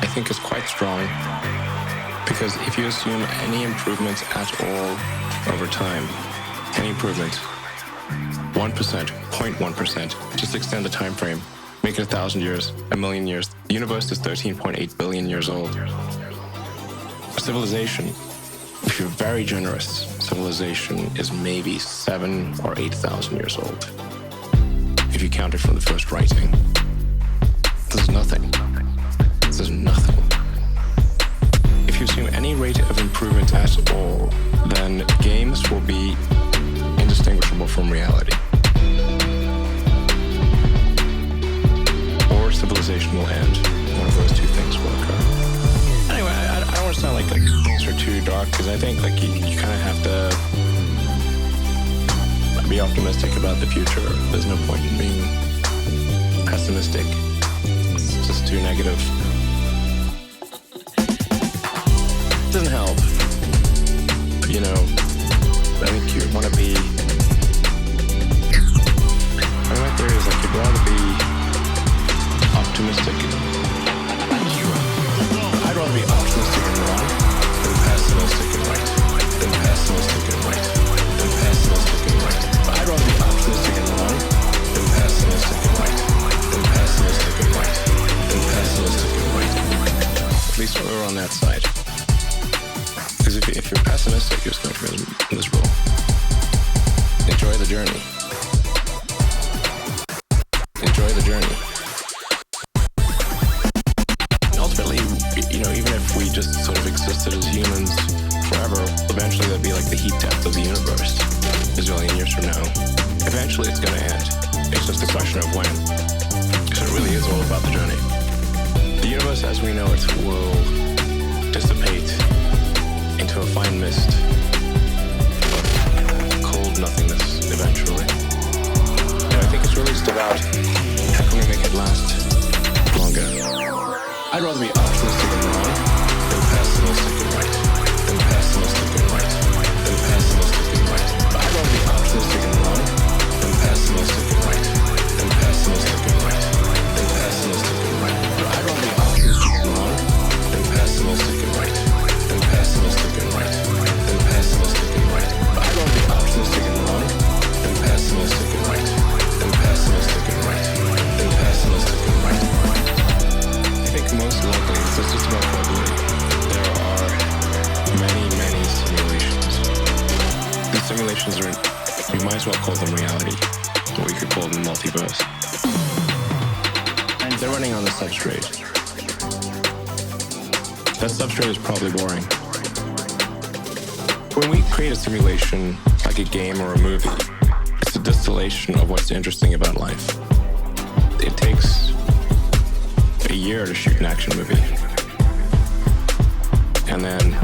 I think, is quite strong, because if you assume any improvements at all over time, any improvement, 1%, 0.1%, just extend the time frame, make it 1,000 years, 1,000,000 years. The universe is 13.8 billion years old. Civilization, if you're very generous, civilization is maybe 7 or 8,000 years old. If you count it from the first writing, there's nothing. There's nothing. If you assume any rate of improvement at all, then games will be indistinguishable from reality. Or civilization will end. One of those two things will occur. Anyway, I don't want to sound like things are too dark, because I think like you kind of have to be optimistic about the future. There's no point in being pessimistic. It's just too negative. It doesn't help. You know, I think you want to be... my theory is like you'd rather be optimistic. I'd rather be optimistic and wrong than pessimistic and right. Than pessimistic and right. Than pessimistic and right. I'd rather be optimistic and wrong than pessimistic and right. Than pessimistic and right. Than pessimistic and right. At least we're on that side. Because if you're pessimistic, you're just going to be miserable. Enjoy the journey. Enjoy the journey. Ultimately, you know, even if we just sort of existed as humans forever, eventually that'd be like the heat death of the universe a zillion years from now. Eventually it's going to end. It's just a question of when. Because it really is all about the journey. The universe as we know it will dissipate into a fine mist of cold nothingness eventually. And I think it's really just about how can we make it last longer. I'd rather be optimistic and wrong than pessimistic and right. Than pessimistic and right. Than pessimistic and right. But I'd rather be optimistic and wrong than pessimistic and right. Than pessimistic and right. Than pessimistic and right. But I'd rather be optimistic and wrong than pessimistic and right. Than pessimistic and right. Than pessimistic and right. But I'd rather be optimistic and wrong than pessimistic and right. Than pessimistic and right. Than pessimistic and right. I think most likely, this is just about probability, there are many, many simulations. These simulations are, we might as well call them reality, or we could call them multiverse. And they're running on the substrate. That substrate is probably boring. When we create a simulation, like a game or a movie, it's a distillation of what's interesting about life. It takes a year to shoot an action movie. And then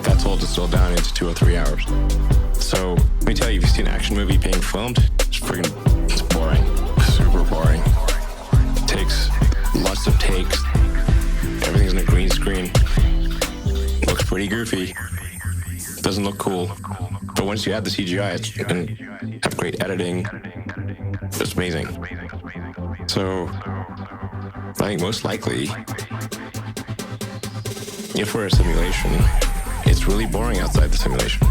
that's all distilled down into 2 or 3 hours. So let me tell you, if you see an action movie being filmed, it's boring. Super boring. It takes lots of takes. Everything's in a green screen. Looks pretty goofy. Doesn't look cool. But once you add the CGI and have great editing, it's amazing. So I think most likely, if we're a simulation, it's really boring outside the simulation.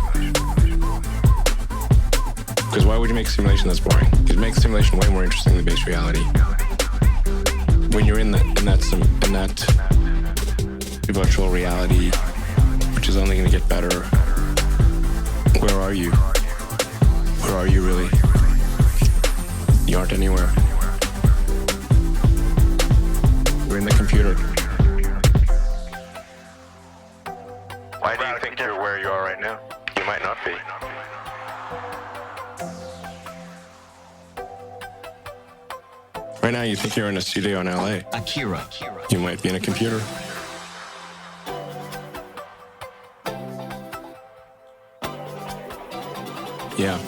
Because why would you make a simulation that's boring? It makes a simulation way more interesting than base reality. When you're in that virtual reality, which is only going to get better, where are you? Where are you really? You aren't anywhere. You're in the computer. Why do you think you're where you are right now? You might not be. Right now you think you're in a studio in LA. Akira. You might be in a computer. Yeah.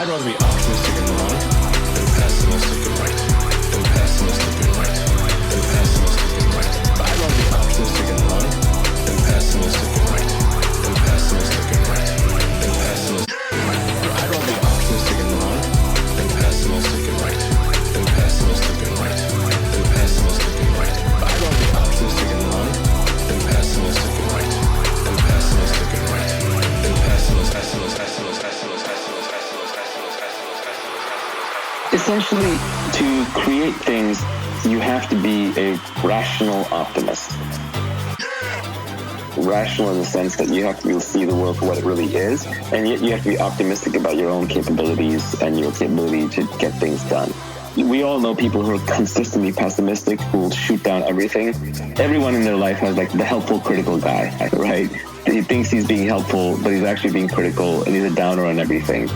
I'd rather be optimistic and wrong than pessimistic and right. Than pessimistic and right. Than pessimistic and right. But I'd rather be optimistic and wrong than pessimistic and right. Than pessimistic and right. Than essentially, to create things, you have to be a rational optimist. Rational in the sense that you have to see the world for what it really is, and yet you have to be optimistic about your own capabilities and your capability to get things done. We all know people who are consistently pessimistic, who will shoot down everything. Everyone in their life has like the helpful, critical guy, right? He thinks he's being helpful, but he's actually being critical, and he's a downer on everything.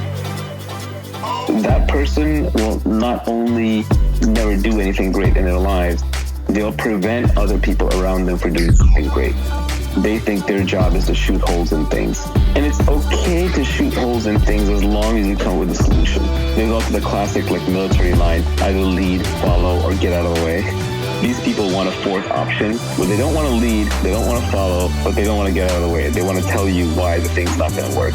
That person will not only never do anything great in their lives, they'll prevent other people around them from doing something great. They think their job is to shoot holes in things. And it's okay to shoot holes in things as long as you come up with a solution. There's also the classic like military line, either lead, follow, or get out of the way. These people want a fourth option, where they don't want to lead, they don't want to follow, but they don't want to get out of the way. They want to tell you why the thing's not going to work.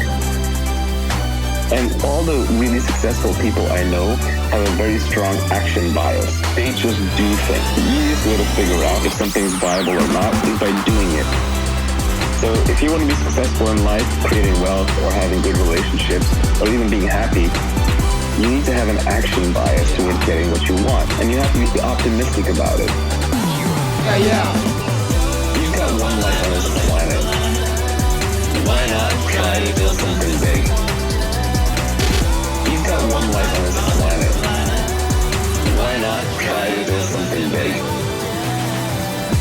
And all the really successful people I know have a very strong action bias. They just do things. The easiest way to figure out if something's viable or not is by doing it. So if you want to be successful in life, creating wealth, or having good relationships, or even being happy, you need to have an action bias towards getting what you want. And you have to be optimistic about it. Yeah. You've got one life on this planet. Why not try to build something big? You've got one life on this planet. Why not try to build something big?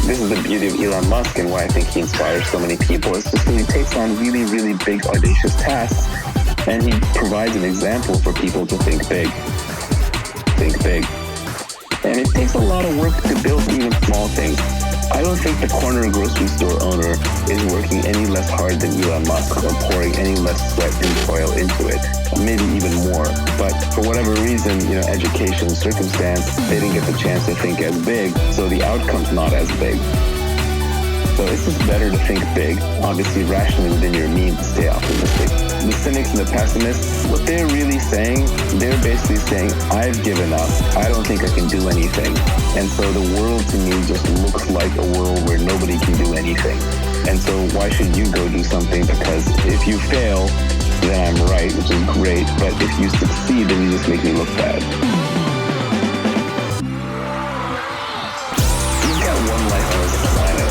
This is the beauty of Elon Musk and why I think he inspires so many people. It's just that he takes on really, really big, audacious tasks, and he provides an example for people to think big. Think big. And it takes a lot of work to build even small things. I don't think the corner grocery store owner is working any less hard than Elon Musk or pouring any less sweat and toil into it. Maybe even more. But for whatever reason, education, circumstance, they didn't get the chance to think as big, so the outcome's not as big. So it's just better to think big, obviously rationally within your means to stay optimistic. The cynics and the pessimists, what they're really saying, they're basically saying, I've given up. I don't think I can do anything. And so the world to me just looks like a world where nobody can do anything. And so why should you go do something? Because if you fail, then I'm right, which is great. But if you succeed, then you just make me look bad. You've got one life on this planet.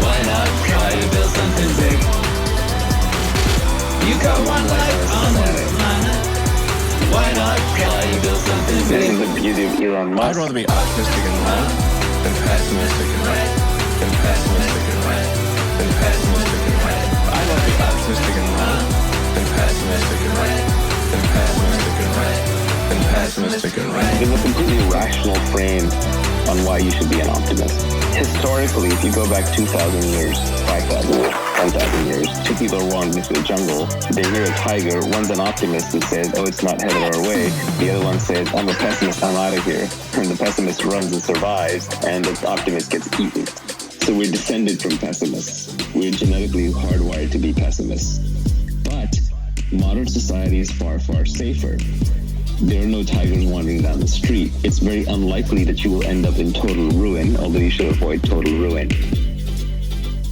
Why not try to build something big? You got one life on this planet. Why not try to build something big? This is the beauty of Elon Musk. I'd rather be optimistic and right than pessimistic and right. Than pessimistic and right. Than pessimistic and right. I'd rather be optimistic and right than pessimistic and right. Than pessimistic and right. Than pessimistic and right. There's a completely rational frame on why you should be an optimist. Historically, if you go back 2,000 years, 5,000 years, 10,000 years, two people are walking into the jungle, they hear a tiger, one's an optimist who says, oh, it's not headed our way, the other one says, I'm a pessimist, I'm out of here. And the pessimist runs and survives, and the optimist gets eaten. So we're descended from pessimists. We're genetically hardwired to be pessimists. But modern society is far, far safer. There are no tigers wandering down the street. It's very unlikely that you will end up in total ruin, although you should avoid total ruin.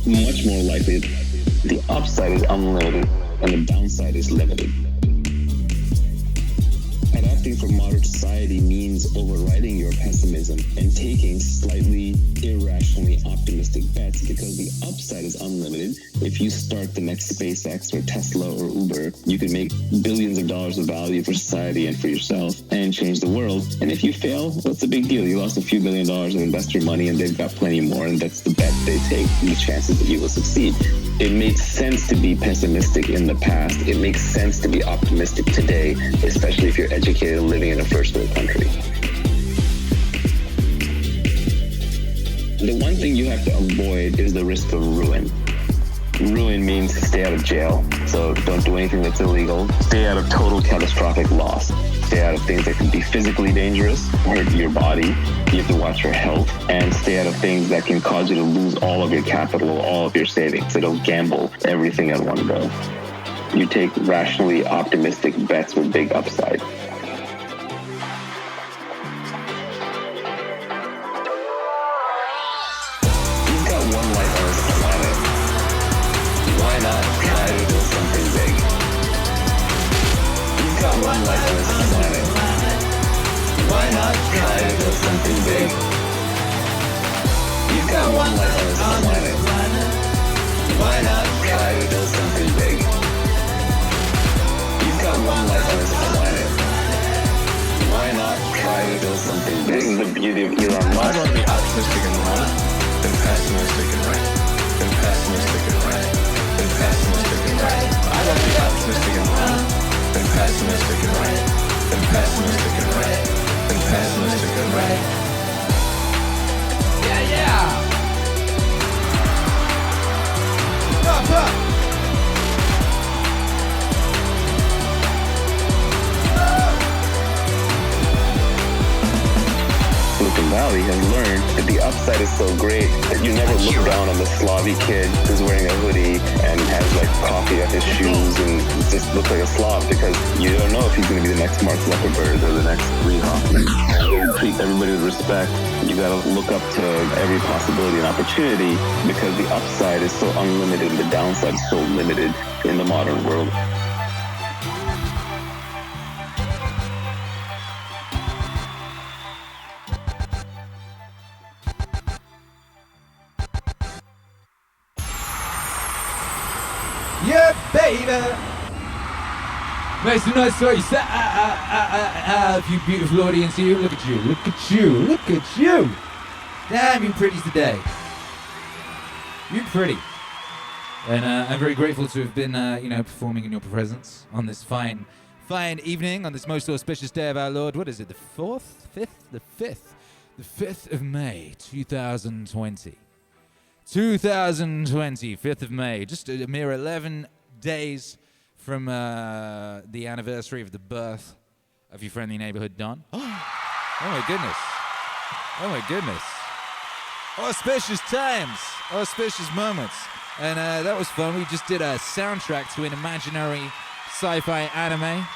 Much more likely, the upside is unlimited and the downside is limited. Adapting for modern society means overriding your pessimism and taking slightly irrationally optimistic bets, because the upside is unlimited. If you start the next SpaceX or Tesla or Uber, you can make billions of dollars of value for society and for yourself and change the world. And if you fail, what's the big deal? You lost a few $1 billion of investor money and they've got plenty more, and that's the bet they take, the chances that you will succeed. It made sense to be pessimistic in the past. It makes sense to be optimistic today, especially if you're educated and living in a first world country. The one thing you have to avoid is the risk of ruin. Ruin means stay out of jail, so don't do anything that's illegal. Stay out of total catastrophic loss. Stay out of things that could be physically dangerous, hurt your body. You have to watch your health, and stay out of things that can cause you to lose all of your capital, all of your savings. So don't gamble everything at one go. You take rationally optimistic bets with big upside. You've got one life on this planet. Why not try to do something big? You've got one life on this planet. something big. You've got one life on this planet. Why not try to build something big? You've got one life on this planet. Why not try to build something big? This is the beauty of Elon I'd Musk. rather be optimistic and wrong than pessimistic and right. Than pessimistic and right. Than pessimistic and right. I'd rather be optimistic and wrong than pessimistic and right. Than pessimistic and right. Than pessimistic and right. Yeah. Up. Silicon Valley has learned that the upside is so great that you never look down on the Slavi kid who's wearing a hoodie and has like coffee at his shoes and just looks like a Slav, because you don't know if he's going to be the next Mark Zuckerberg or the next Reid Hoffman. They treat everybody with respect. You got to look up to every possibility and opportunity, because the upside is so unlimited and the downside is so limited in the modern world. Yeah, baby. Make some noise for yourself. You beautiful audience here. Look at you. Look at you. Look at you. Damn, you pretty today. You pretty. And I'm very grateful to have been, performing in your presence on this fine evening, on this most auspicious day of our Lord. What is it, the 4th? 5th? The 5th. The 5th of May, 2020. 2020, 5th of May, just a mere 11 days from the anniversary of the birth of your friendly neighborhood Don. Oh my goodness. Oh my goodness. Auspicious times, auspicious moments. And that was fun. We just did a soundtrack to an imaginary sci-fi anime.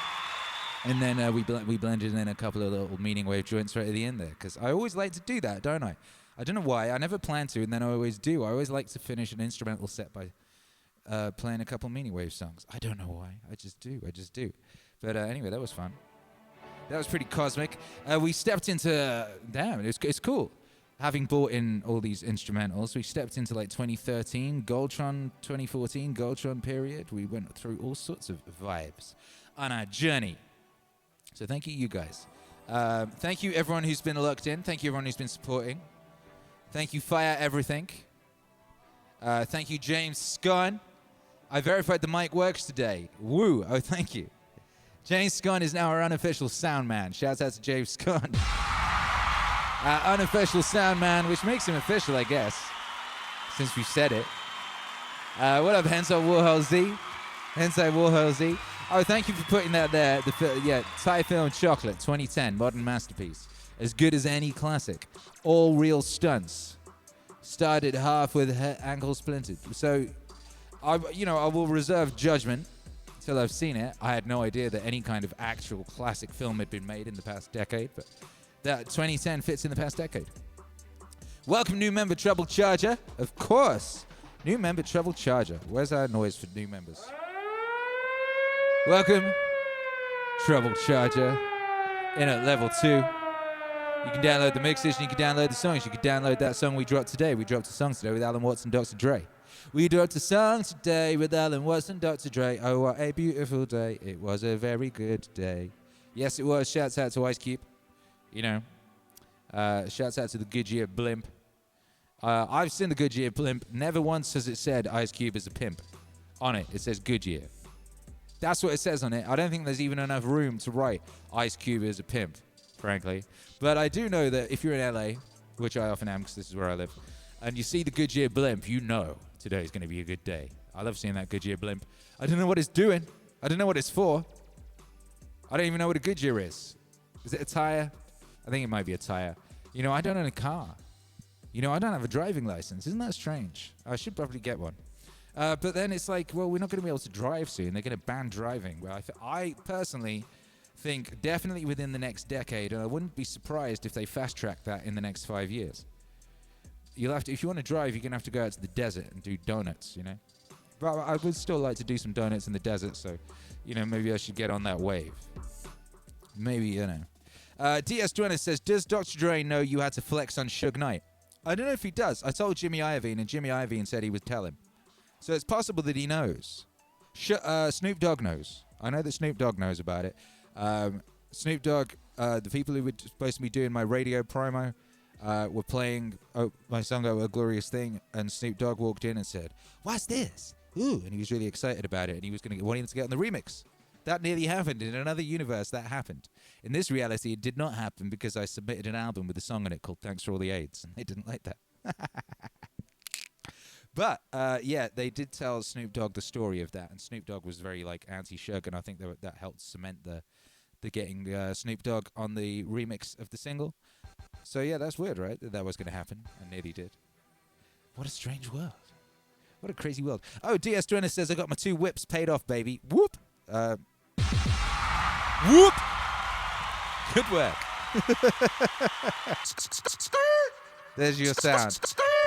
And then we blended in a couple of little MEANINGWAVE joints right at the end there, because I always like to do that, don't I? I don't know why. I never plan to, and then I always do. I always like to finish an instrumental set by playing a couple MEANINGWAVE songs. I don't know why. I just do. But anyway, that was fun. That was pretty cosmic. We stepped into... Damn, it's cool. Having bought in all these instrumentals, we stepped into like 2013, Goldtron 2014, Goldtron period. We went through all sorts of vibes on our journey. So thank you guys. Thank you, everyone who's been locked in. Thank you, everyone who's been supporting. Thank you, Fire Everything. Thank you, James Scone. I verified the mic works today. Woo. Oh, thank you. James Scone is now our unofficial sound man. Shouts out to James Scone. Unofficial sound man, which makes him official, I guess, since we said it. What up, Hensai Warhol Z? Hensai Warhol Z. Oh, thank you for putting that there. Thai Film Chocolate 2010, modern masterpiece. As good as any classic. All real stunts. Started half with ankle splintered. So, I will reserve judgment until I've seen it. I had no idea that any kind of actual classic film had been made in the past decade, but that 2010 fits in the past decade. Welcome, new member Trouble Charger. Of course. New member Trouble Charger. Where's our noise for new members? Welcome, Trouble Charger. In at level 2. You can download the mixes, and you can download the songs. You can download that song we dropped today. We dropped a song today with Alan Watts and Dr. Dre. We dropped a song today with Alan Watts and Dr. Dre. Oh, what a beautiful day. It was a very good day. Yes, it was. Shouts out to Ice Cube. Shouts out to the Goodyear blimp. I've seen the Goodyear blimp. Never once has it said Ice Cube is a pimp. On it, it says Goodyear. That's what it says on it. I don't think there's even enough room to write Ice Cube is a pimp, frankly. But I do know that if you're in LA, which I often am because this is where I live, and you see the Goodyear blimp, you know today's going to be a good day. I love seeing that Goodyear blimp. I don't know what it's doing. I don't know what it's for. I don't even know what a Goodyear is. Is it a tire? I think it might be a tire. I don't own a car. I don't have a driving license. Isn't that strange? I should probably get one. But then it's like, well, we're not going to be able to drive soon. They're going to ban driving. Well, I personally think definitely within the next decade, and I wouldn't be surprised if they fast-track that in the next 5 years. You'll have to, if you want to drive, you're going to have to go out to the desert and do donuts, But I would still like to do some donuts in the desert, so, maybe I should get on that wave. Maybe, DS Joanna says, does Dr. Dre know you had to flex on Suge Knight? I don't know if he does. I told Jimmy Iovine, and Jimmy Iovine said he would tell him. So it's possible that he knows. Snoop Dogg knows. I know that Snoop Dogg knows about it. Snoop Dogg, the people who were supposed to be doing my radio promo were playing my song A Glorious Thing, and Snoop Dogg walked in and said, what's this? Ooh, and he was really excited about it, and he was wanting to get on the remix. That nearly happened. In another universe, that happened. In this reality, it did not happen because I submitted an album with a song on it called Thanks for All the AIDS, and they didn't like that. But, yeah, they did tell Snoop Dogg the story of that, and Snoop Dogg was very, anti-Suge, and I think that helped cement the getting Snoop Dogg on the remix of the single. So, yeah, that's weird, right? That was going to happen, and nearly did. What a strange world. What a crazy world. Oh, DS Joanna says, I got my 2 whips paid off, baby. Whoop. Whoop. Good work. There's your sound.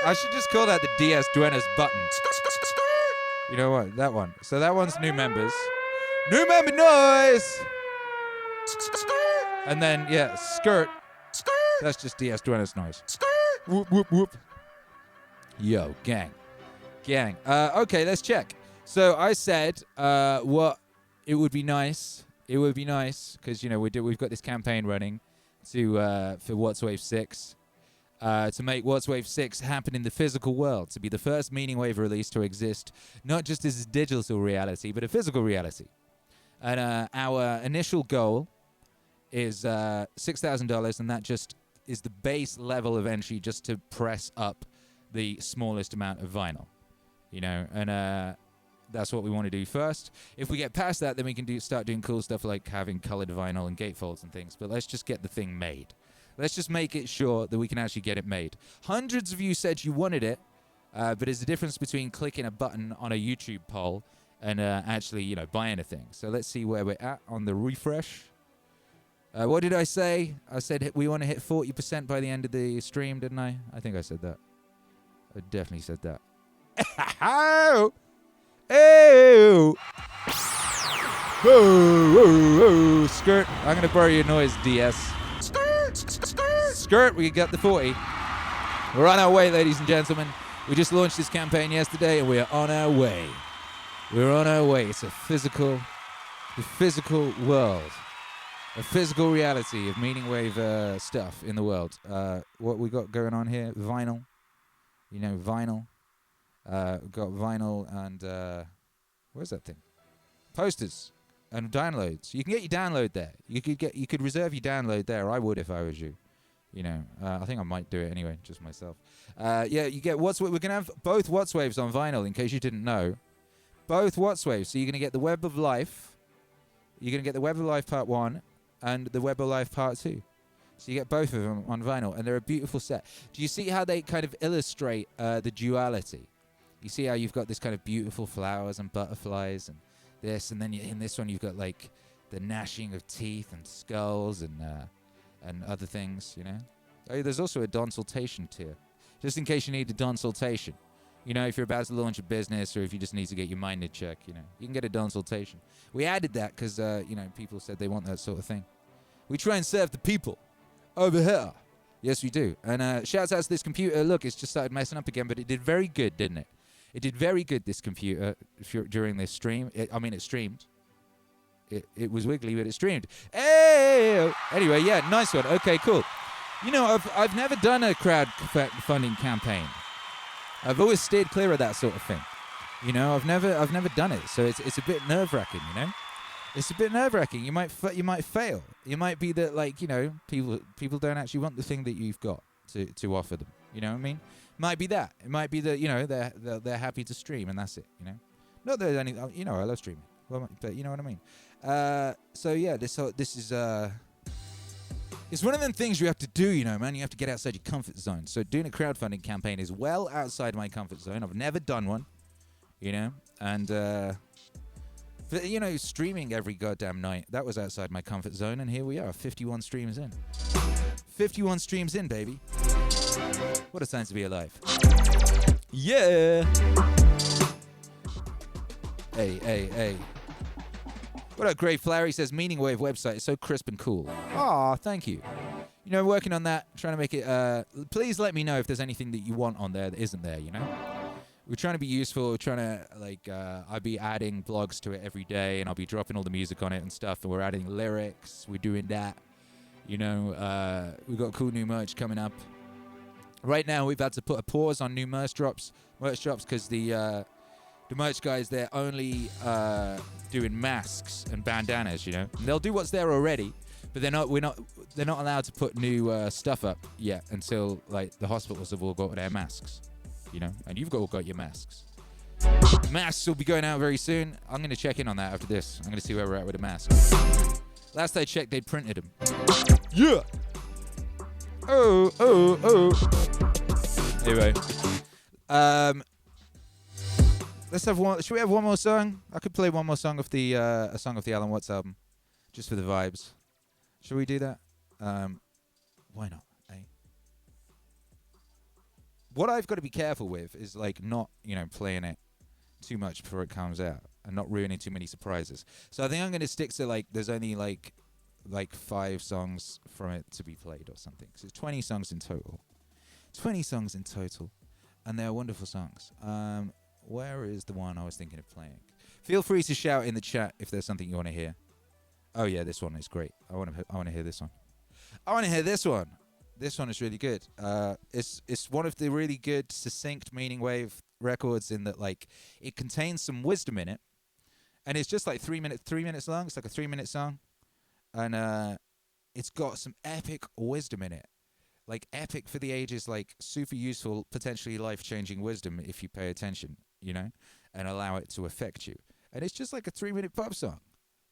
I should just call that the DS Duenas button. You know what? That one. So that one's new members. New member noise! And then, yeah, skirt. That's just DS Duenas noise. Whoop, whoop, whoop. Yo, gang. Gang. Okay, let's check. So I said what it would be nice. It would be nice because, you know, we've got this campaign running for What's Wave 6. To make What's Wave 6 happen in the physical world, to be the first MEANINGWAVE release to exist, not just as a digital reality, but a physical reality. And our initial goal is $6,000, and that just is the base level of entry just to press up the smallest amount of vinyl, you know, and that's what we want to do first. If we get past that, then we can start doing cool stuff like having colored vinyl and gatefolds and things, but let's just get the thing made. Let's just make it sure that we can actually get it made. Hundreds of you said you wanted it, but there's a difference between clicking a button on a YouTube poll and actually, you know, buying a thing. So let's see where we're at on the refresh. What did I say? I said we want to hit 40% by the end of the stream, didn't I? I think I said that. I definitely said that. Oh! Oh! Oh! Skirt. I'm going to borrow your noise, DS. Skirt, we got the 40. We're on our way, ladies and gentlemen. We just launched this campaign yesterday, and we're on our way. We're on our way. It's the physical world, a physical reality of MEANINGWAVE stuff in the world. What we got going on here? Vinyl. You know, vinyl. We've got vinyl and where's that thing? Posters and downloads. You can get your download there. You could reserve your download there. I would if I was you. You know, I think I might do it anyway, just myself. Yeah, you get What's Wave. We're gonna have both What's Waves on vinyl, in case you didn't know. Both What's Waves. So you're gonna get the Web of Life. You're gonna get the Web of Life Part 1 and the Web of Life Part 2. So you get both of them on vinyl, and they're a beautiful set. Do you see how they kind of illustrate the duality? You see how you've got this kind of beautiful flowers and butterflies and this, and then in this one you've got like the gnashing of teeth and skulls and other things, you know. Oh, there's also a consultation tier, just in case you need a consultation. You know, if you're about to launch a business or if you just need to get your mind in check, you know, you can get a consultation. We added that because, you know, people said they want that sort of thing. We try and serve the people over here. Yes, we do. And shouts out to this computer. Look, it's just started messing up again, but it did very good, didn't it? It did very good, this computer, during this stream. It streamed. It was wiggly, but it streamed. Hey! Anyway, yeah, nice one. Okay, cool. You know, I've never done a crowdfunding campaign. I've always steered clear of that sort of thing. You know, I've never done it, so it's a bit nerve-wracking. You know, it's a bit nerve-wracking. You might fail. You might be that, like, you know, people don't actually want the thing that you've got to offer them. You know what I mean? Might be that. It might be that, you know, they're happy to stream and that's it. You know, not that any, you know, I love streaming. Well, but you know what I mean. So yeah, this is it's one of them things you have to do, you know, man. You have to get outside your comfort zone. So doing a crowdfunding campaign is well outside my comfort zone. I've never done one, you know, and but, you know, streaming every goddamn night, that was outside my comfort zone, and here we are, 51 streams in. 51 streams in, baby. What a time to be alive. Yeah. Hey. What up, Grey Flower? He says, MEANINGWAVE website is so crisp and cool. Aw, thank you. You know, working on that, trying to make it, please let me know if there's anything that you want on there that isn't there, you know? We're trying to be useful. We're trying to, like, I'll be adding blogs to it every day, and I'll be dropping all the music on it and stuff, and we're adding lyrics. We're doing that. You know, we've got cool new merch coming up. Right now, we've had to put a pause on new merch drops because the merch guys, they're only doing masks and bandanas, you know? And they'll do what's there already, but they're not allowed to put new stuff up yet until, like, the hospitals have all got their masks. You know, and you've all got your masks. Masks will be going out very soon. I'm going to check in on that after this. I'm going to see where we're at with the masks. Last I checked, they printed them. Yeah. Oh. Anyway, let's have one. Should we have one more song? I could play one more song of the a song of the Alan Watts album, just for the vibes. Should we do that? Why not? What I've got to be careful with is, like, not, you know, playing it too much before it comes out and not ruining too many surprises. So I think I'm going to stick to, like, there's only like 5 songs from it to be played or something. So it's 20 songs in total. 20 songs in total. And they're wonderful songs. Where is the one I was thinking of playing? Feel free to shout in the chat if there's something you want to hear. Oh yeah, this one is great. I want to hear this one. I want to hear this one. This one is really good. It's one of the really good, succinct MEANINGWAVE records in that, like, it contains some wisdom in it, and it's just like 3 minutes long. It's like a 3-minute song, and it's got some epic wisdom in it, like epic for the ages, like super useful, potentially life-changing wisdom if you pay attention, you know, and allow it to affect you. And it's just like a 3-minute pop song.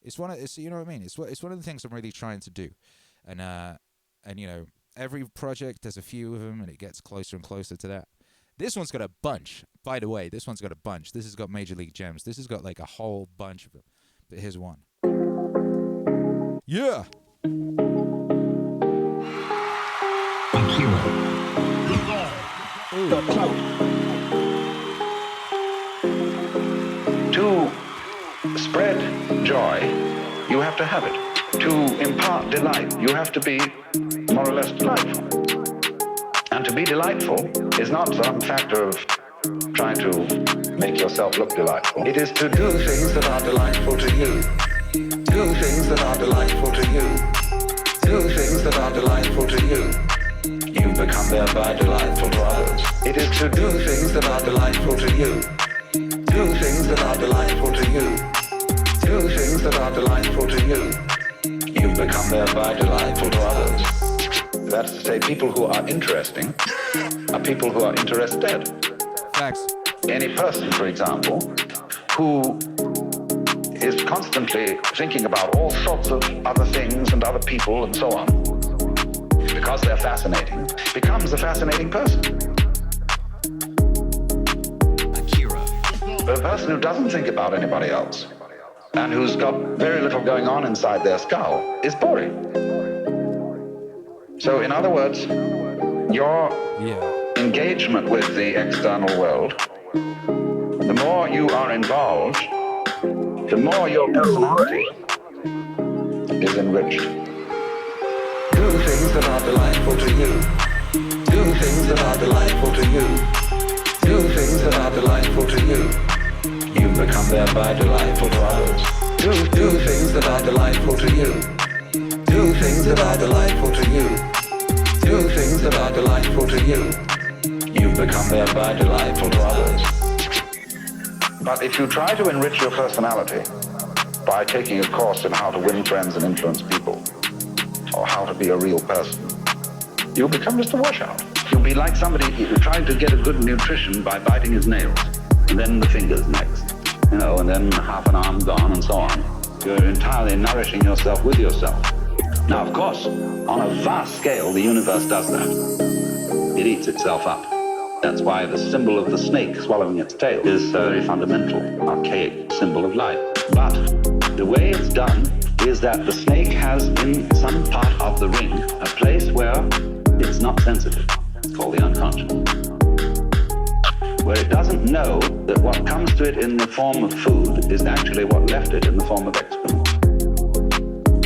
It's you know what I mean. It's one of the things I'm really trying to do, and you know. Every project, there's a few of them, and it gets closer and closer to that. This one's got a bunch. By the way, this one's got a bunch. This has got Major League Gems. This has got, like, a whole bunch of them. But here's one. Yeah! Akira. The Don. To spread joy, you have to have it. To impart delight, you have to be more or less delightful. And to be delightful is not some factor of trying to make yourself look delightful. It is to do things that are delightful to you. Do things that are delightful to you. Do things that are delightful to you. You become thereby delightful to others. It is to do things that are delightful to you. Do things that are delightful to you. Do things that are delightful to you. You become thereby delightful to others. That's to say, people who are interesting are people who are interested. Facts. Any person, for example, who is constantly thinking about all sorts of other things and other people and so on, because they're fascinating, becomes a fascinating person. Akira. But a person who doesn't think about anybody else and who's got very little going on inside their skull is boring. So, in other words, your engagement with the external world, the more you are involved, the more your personality is enriched. Do things that are delightful to you. Do things that are delightful to you. Do things that are delightful to you. You become thereby delightful to others. Do things that are delightful to you. Do things that are delightful to you. Do things that are delightful to you. You become thereby delightful to others. But if you try to enrich your personality by taking a course in how to win friends and influence people, or how to be a real person, you'll become just a washout. You'll be like somebody trying to get a good nutrition by biting his nails, and then the fingers next, you know, and then half an arm gone and so on. You're entirely nourishing yourself with yourself. Now, of course, on a vast scale, the universe does that. It eats itself up. That's why the symbol of the snake swallowing its tail is a very fundamental, archaic symbol of life. But the way it's done is that the snake has in some part of the ring a place where it's not sensitive. It's called the unconscious. Where it doesn't know that what comes to it in the form of food is actually what left it in the form of excrement.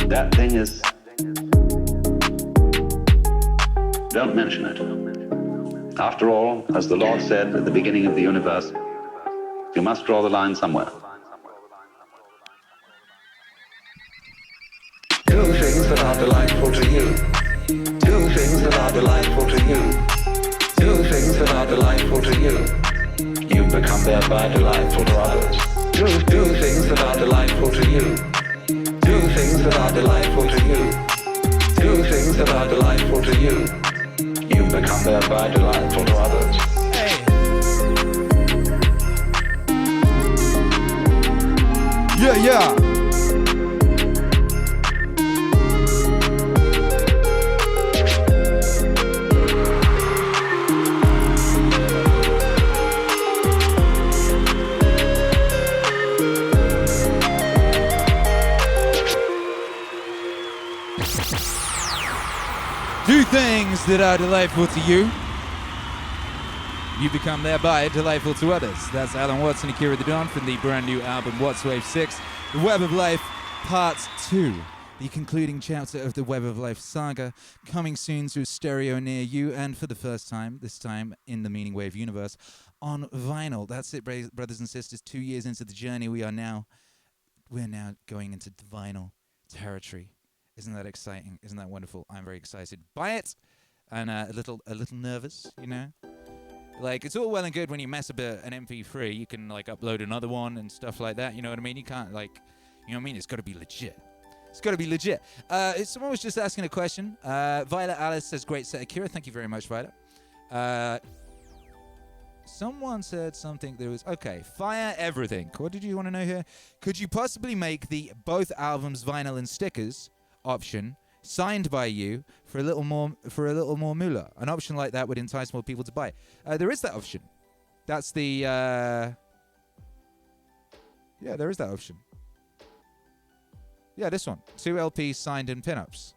That thing is... Don't mention it. After all, as the Lord said at the beginning of the universe, you must draw the line somewhere. Do things that are delightful to you. Do things that are delightful to you. Do things that are delightful to you. You become thereby delightful to others. Do things that are delightful to you. Do things that are delightful to you. Do things that are delightful to you. You become thereby delightful to others. Yeah. Do things that are delightful to you. You become thereby delightful to others. That's Alan Watts and Akira The Don from the brand new album Watts Wave 6, The Web of Life Part 2. The concluding chapter of the Web of Life saga, coming soon to a stereo near you, and for the first time, this time in the MEANINGWAVE universe, on vinyl. That's it, brothers and sisters. 2 years into the journey, we're now going into the vinyl territory. Isn't that exciting? Isn't that wonderful? I'm very excited by it, and a little nervous, you know. Like, it's all well and good when you mess up an MP3. You can like upload another one and stuff like that. You know what I mean? You can't you know what I mean? It's got to be legit. It's got to be legit. Someone was just asking a question. Violet Alice says, "Great set, Akira." Thank you very much, Violet. Someone said something that was okay. Fire everything. What did you want to know here? Could you possibly make the both albums vinyl and stickers option signed by you for a little more moolah? An option like that would entice more people to buy. There is that option. That's the there is that option. Yeah, this one. 2 LPs signed in pinups.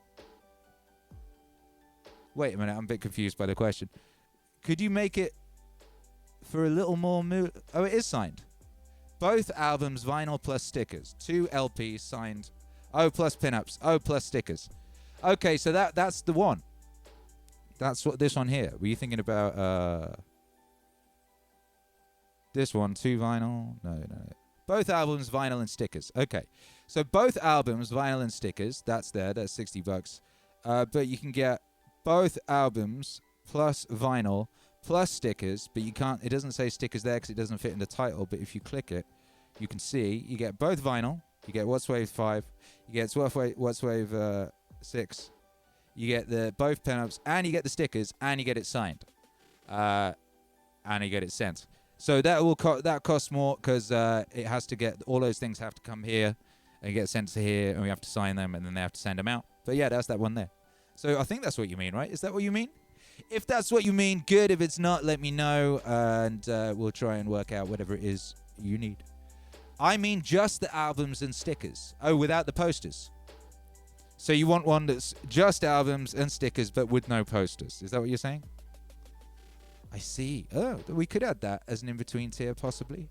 Wait a minute, I'm a bit confused by the question. Could you make it for a little more moolah? Oh, it is signed. Both albums vinyl plus stickers. 2 LPs signed. Oh, plus pinups. Oh, plus stickers. Okay, so that's the one. That's what this one here. Were you thinking about this one? 2 vinyl? No. Both albums vinyl and stickers. Okay, so both albums vinyl and stickers. That's there. That's $60. But you can get both albums plus vinyl plus stickers. But you can't. It doesn't say stickers there because it doesn't fit in the title. But if you click it, you can see you get both vinyl. You get Watts Wave 5. You get Watts Wave 6. You get the both pinups, and you get the stickers, and you get it signed, and you get it sent. So that costs more because it has to get all those things have to come here and get sent to here, and we have to sign them, and then they have to send them out. But yeah, that's that one there. So I think that's what you mean, right? Is that what you mean? If that's what you mean, good. If it's not, let me know, and we'll try and work out whatever it is you need. I mean just the albums and stickers. Oh, without the posters. So you want one that's just albums and stickers but with no posters. Is that what you're saying? I see. Oh, we could add that as an in-between tier possibly.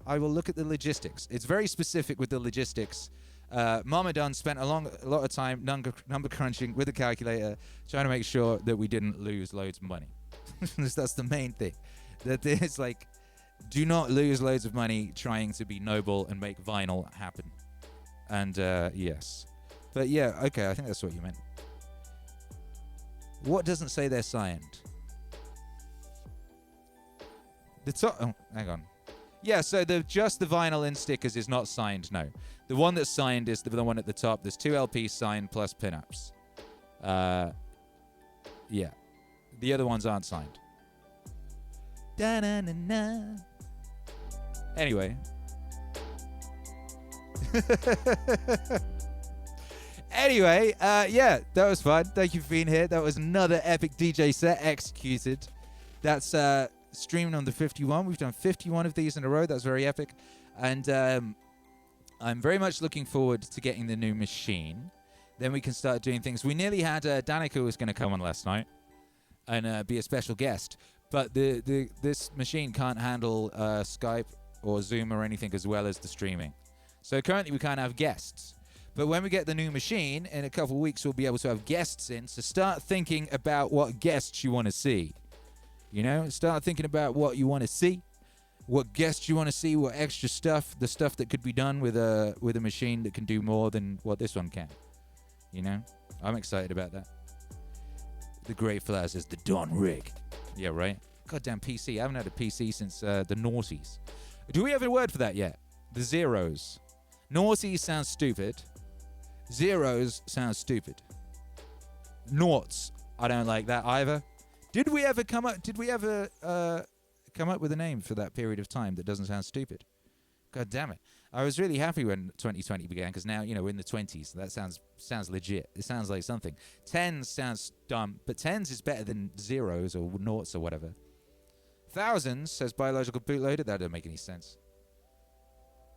I will look at the logistics. It's very specific with the logistics. Mama Dunn spent a lot of time number crunching with a calculator trying to make sure that we didn't lose loads of money. That's the main thing. That there's like... Do not lose loads of money trying to be noble and make vinyl happen. And, yes. But, yeah, okay, I think that's what you meant. What doesn't say they're signed? The top... Oh, hang on. Yeah, so just the vinyl and stickers is not signed, no. The one that's signed is the one at the top. There's 2 LPs signed plus pinups. Yeah. The other ones aren't signed. Da-na-na-na. Anyway. Anyway, yeah, that was fun. Thank you for being here. That was another epic DJ set executed. That's streaming on the 51. We've done 51 of these in a row. That's very epic. And I'm very much looking forward to getting the new machine. Then we can start doing things. We nearly had Danica was going to come on last night and be a special guest. But this machine can't handle Skype or Zoom or anything as well as the streaming. So currently we can't have guests. But when we get the new machine, in a couple of weeks, we'll be able to have guests in. So start thinking about what guests you want to see. You know, start thinking about what you want to see, what guests you want to see, what extra stuff, the stuff that could be done with a machine that can do more than what this one can. You know, I'm excited about that. The Great Flower says the Don rig. Yeah, right. Goddamn PC. I haven't had a PC since the noughties. Do we have a word for that yet? The zeros. Noughties sounds stupid. Zeros sounds stupid. Noughts. I don't like that either. Did we ever come up with a name for that period of time that doesn't sound stupid? God damn it. I was really happy when 2020 began because now, you know, we're in the 20s. That sounds legit. It sounds like something. Tens sounds dumb, but tens is better than zeros or noughts or whatever. Thousands says biological bootloader. That doesn't make any sense.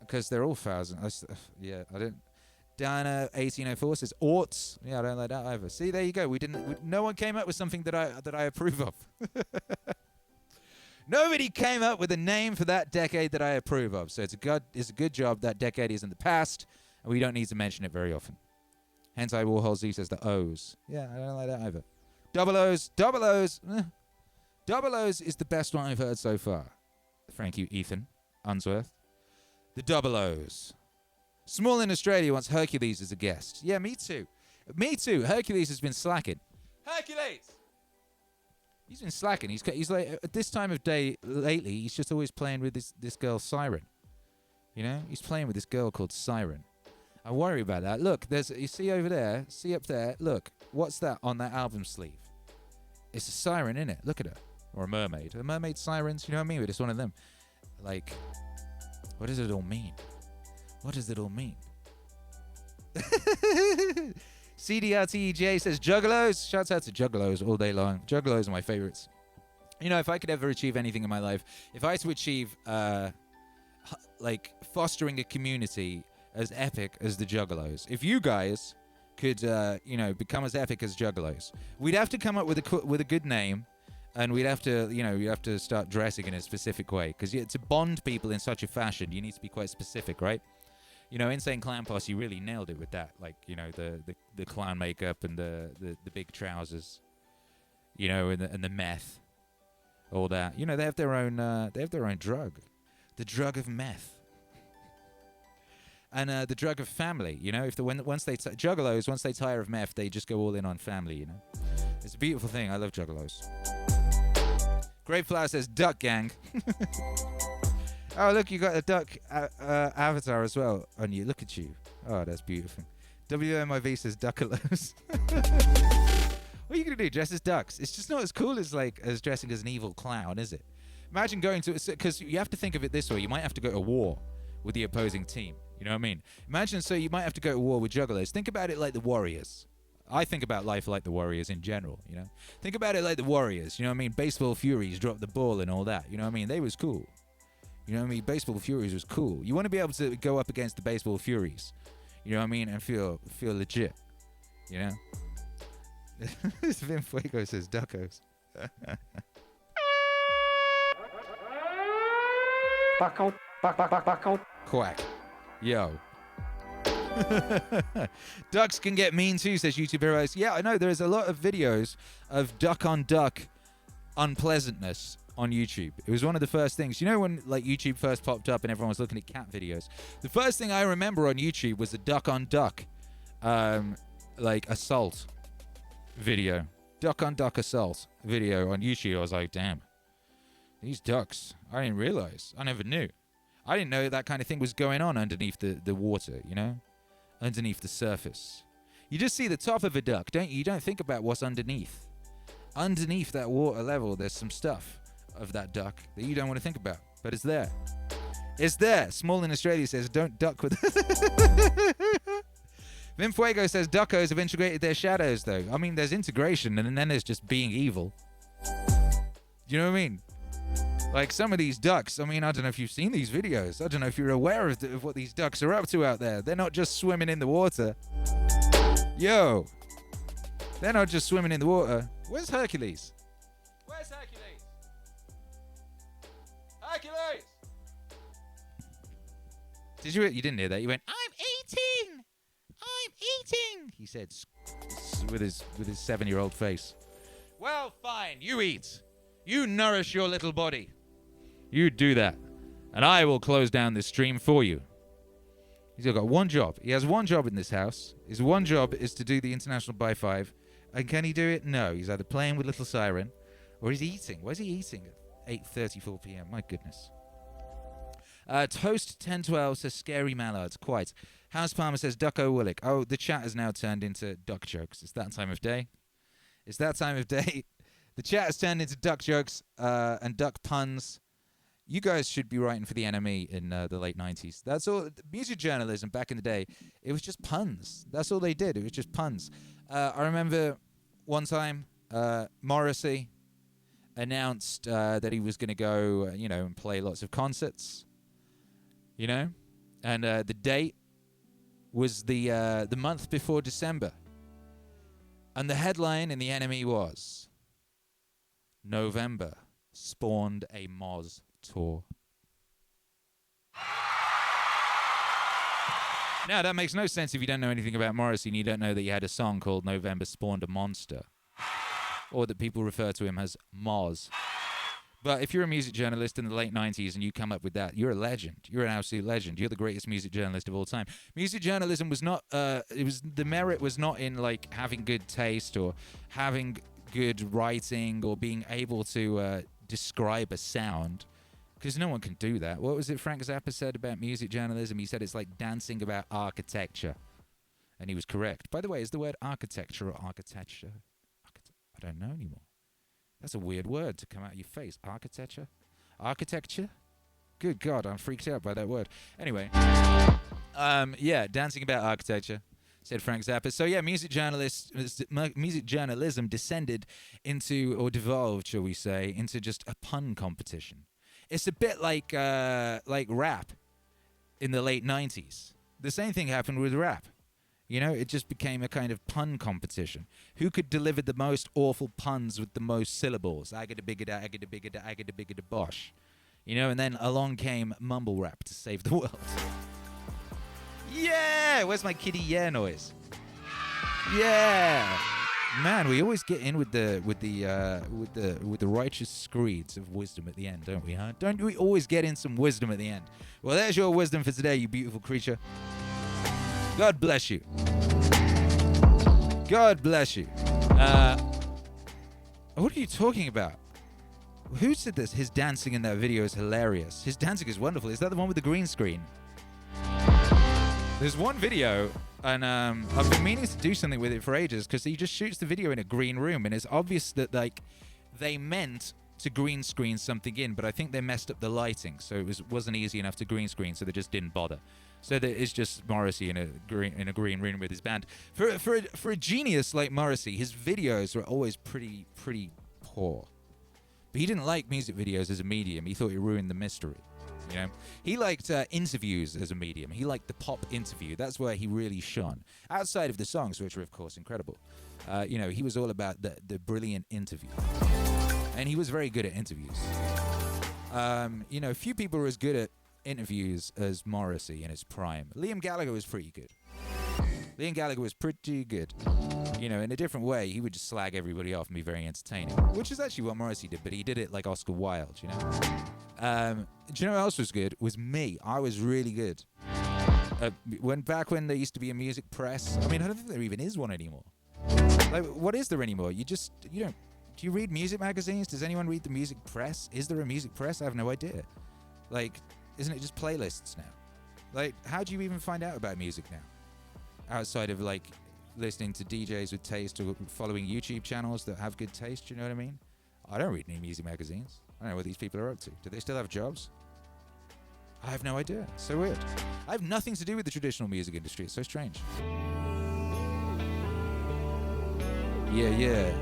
Because they're all thousands. I don't. Dana 1804 says aughts. Yeah, I don't like that either. See, there you go. No one came up with something that I approve of. Nobody came up with a name for that decade that I approve of. So it's a good job that decade is in the past, and we don't need to mention it very often. Hence, Warhol Z says the O's. Yeah, I don't like that either. Double O's. Double O's is the best one I've heard so far. Thank you, Ethan Unsworth. The double O's. Small in Australia wants Hercules as a guest. Yeah, me too. Me too. Hercules has been slacking. Hercules! He's been slacking. He's like, at this time of day lately, he's just always playing with this girl, Siren. You know? He's playing with this girl called Siren. I worry about that. Look, you see over there? See up there? Look, what's that on that album sleeve? It's a siren, innit? Look at her. Or a mermaid. A mermaid sirens, you know what I mean? But it's one of them. Like, what does it all mean? What does it all mean? CDRTEJ says Juggalos. Shouts out to Juggalos all day long. Juggalos are my favorites. You know, if I could ever achieve anything in my life, if I had to achieve, like, fostering a community as epic as the Juggalos, if you guys could, become as epic as Juggalos, we'd have to come up with a good name, and we'd have to, you have to start dressing in a specific way, because to bond people in such a fashion, you need to be quite specific, right? You know, Insane Clown Posse really nailed it with that. Like, you know, the clown makeup and the big trousers, you know, and the meth, all that. You know, they have their own drug, the drug of meth, and the drug of family. You know, once they Juggalos, once they tire of meth, they just go all in on family. You know, it's a beautiful thing. I love Juggalos. Great Flower says Duck Gang. Oh, look, you got a duck avatar as well on you. Look at you. Oh, that's beautiful. WMIV says Duckalos. What are you going to do? Dress as ducks? It's just not as cool as dressing as an evil clown, is it? Imagine going to... Because you have to think of it this way. You might have to go to war with the opposing team. You know what I mean? Imagine, so you might have to go to war with Juggalos. Think about it like the Warriors. I think about life like the Warriors in general, you know? Think about it like the Warriors. You know what I mean? Baseball Furies dropped the ball and all that. You know what I mean? They was cool. You know what I mean? Baseball Furies was cool. You want to be able to go up against the Baseball Furies. You know what I mean? And feel legit. You know? Vin Fuego says Duckos. Back out. Quack. Yo. Ducks can get mean too, says YouTube Heroes. Yeah, I know. There's a lot of videos of duck on duck unpleasantness on YouTube. It was one of the first things. You know when like YouTube first popped up and everyone was looking at cat videos? The first thing I remember on YouTube was the duck on duck like assault video. Duck on duck assault video on YouTube. I was like, damn. These ducks. I didn't realize. I never knew. I didn't know that kind of thing was going on underneath the water, you know? Underneath the surface. You just see the top of a duck, don't you? You don't think about what's underneath. Underneath that water level, there's some stuff of that duck that you don't want to think about, but it's there. It's there. Small in Australia says, don't duck with... Vin Fuego says, duckos have integrated their shadows, though. I mean, there's integration, and then there's just being evil. You know what I mean? Like, some of these ducks, I mean, I don't know if you've seen these videos. I don't know if you're aware of what these ducks are up to out there. They're not just swimming in the water. Yo. They're not just swimming in the water. Where's Hercules? Where's Hercules? Hercules! You didn't hear that. You went, I'm eating. said with his 7-year-old face. Well, fine. You eat. You nourish your little body. You do that. And I will close down this stream for you. He's got one job. He has one job in this house. His one job is to do the International by 5. And can he do it? No. He's either playing with Little Siren or he's eating. Where's he eating at 8:34 p.m.? My goodness. Toast 1012 says scary mallards. Quite. House Palmer says Ducko Willick. Oh, the chat has now turned into duck jokes. It's that time of day. It's that time of day. The chat has turned into duck jokes and duck puns. You guys should be writing for the NME in the late 90s. That's all. Music journalism back in the day, it was just puns. That's all they did. It was just puns. I remember one time Morrissey announced that he was going to go, and play lots of concerts, and the date was the month before December. And the headline in the NME was, November spawned a Moz tour. Now, that makes no sense if you don't know anything about Morrissey and you don't know that he had a song called November Spawned a Monster. Or that people refer to him as Moz. But if you're a music journalist in the late 90s and you come up with that, you're a legend. You're an absolute legend. You're the greatest music journalist of all time. Music journalism was not, the merit was not in, having good taste or having good writing or being able to describe a sound. Because no one can do that. What was it Frank Zappa said about music journalism? He said it's like dancing about architecture. And he was correct. By the way, is the word architecture or architecture? I don't know anymore. That's a weird word to come out of your face. Architecture? Architecture? Good God, I'm freaked out by that word. Anyway. Dancing about architecture, said Frank Zappa. So yeah, music journalism descended into, or devolved, shall we say, into just a pun competition. It's a bit like rap in the late 90s. The same thing happened with rap. It just became a kind of pun competition. Who could deliver the most awful puns with the most syllables? Agada-bigada, agada-bigada, agada-bigada, bosh. And then along came mumble rap to save the world. Yeah! Where's my kitty yeah noise? Yeah! Man, we always get in with the righteous screeds of wisdom at the end, don't we, huh? Don't we always get in some wisdom at the end? Well, there's your wisdom for today, you beautiful creature. God bless you. God bless you. What are you talking about? Who said this? His dancing in that video is hilarious. His dancing is wonderful. Is that the one with the green screen? There's one video, and I've been meaning to do something with it for ages, because he just shoots the video in a green room, and it's obvious that they meant to green screen something in, but I think they messed up the lighting, so it wasn't easy enough to green screen, so they just didn't bother. So that it's just Morrissey in a green room with his band. For a genius like Morrissey, his videos were always pretty poor. But he didn't like music videos as a medium. He thought it ruined the mystery. He liked interviews as a medium. He liked the pop interview. That's where he really shone. Outside of the songs, which are of course incredible. He was all about the brilliant interview. And he was very good at interviews. Few people were as good at interviews as Morrissey in his prime. Liam Gallagher was pretty good. In a different way. He would just slag everybody off and be very entertaining, which is actually what Morrissey did, but he did it like Oscar Wilde, Do you know who else was good? Was me. I was really good. Back when there used to be a music press. I don't think there even is one anymore. What is there anymore? You don't. Do you read music magazines? Does anyone read the music press? Is there a music press? I have no idea. Isn't it just playlists now? How do you even find out about music now? Outside of listening to DJs with taste or following YouTube channels that have good taste, you know what I mean? I don't read any music magazines. I don't know what these people are up to. Do they still have jobs? I have no idea. It's so weird. I have nothing to do with the traditional music industry. It's so strange. Yeah.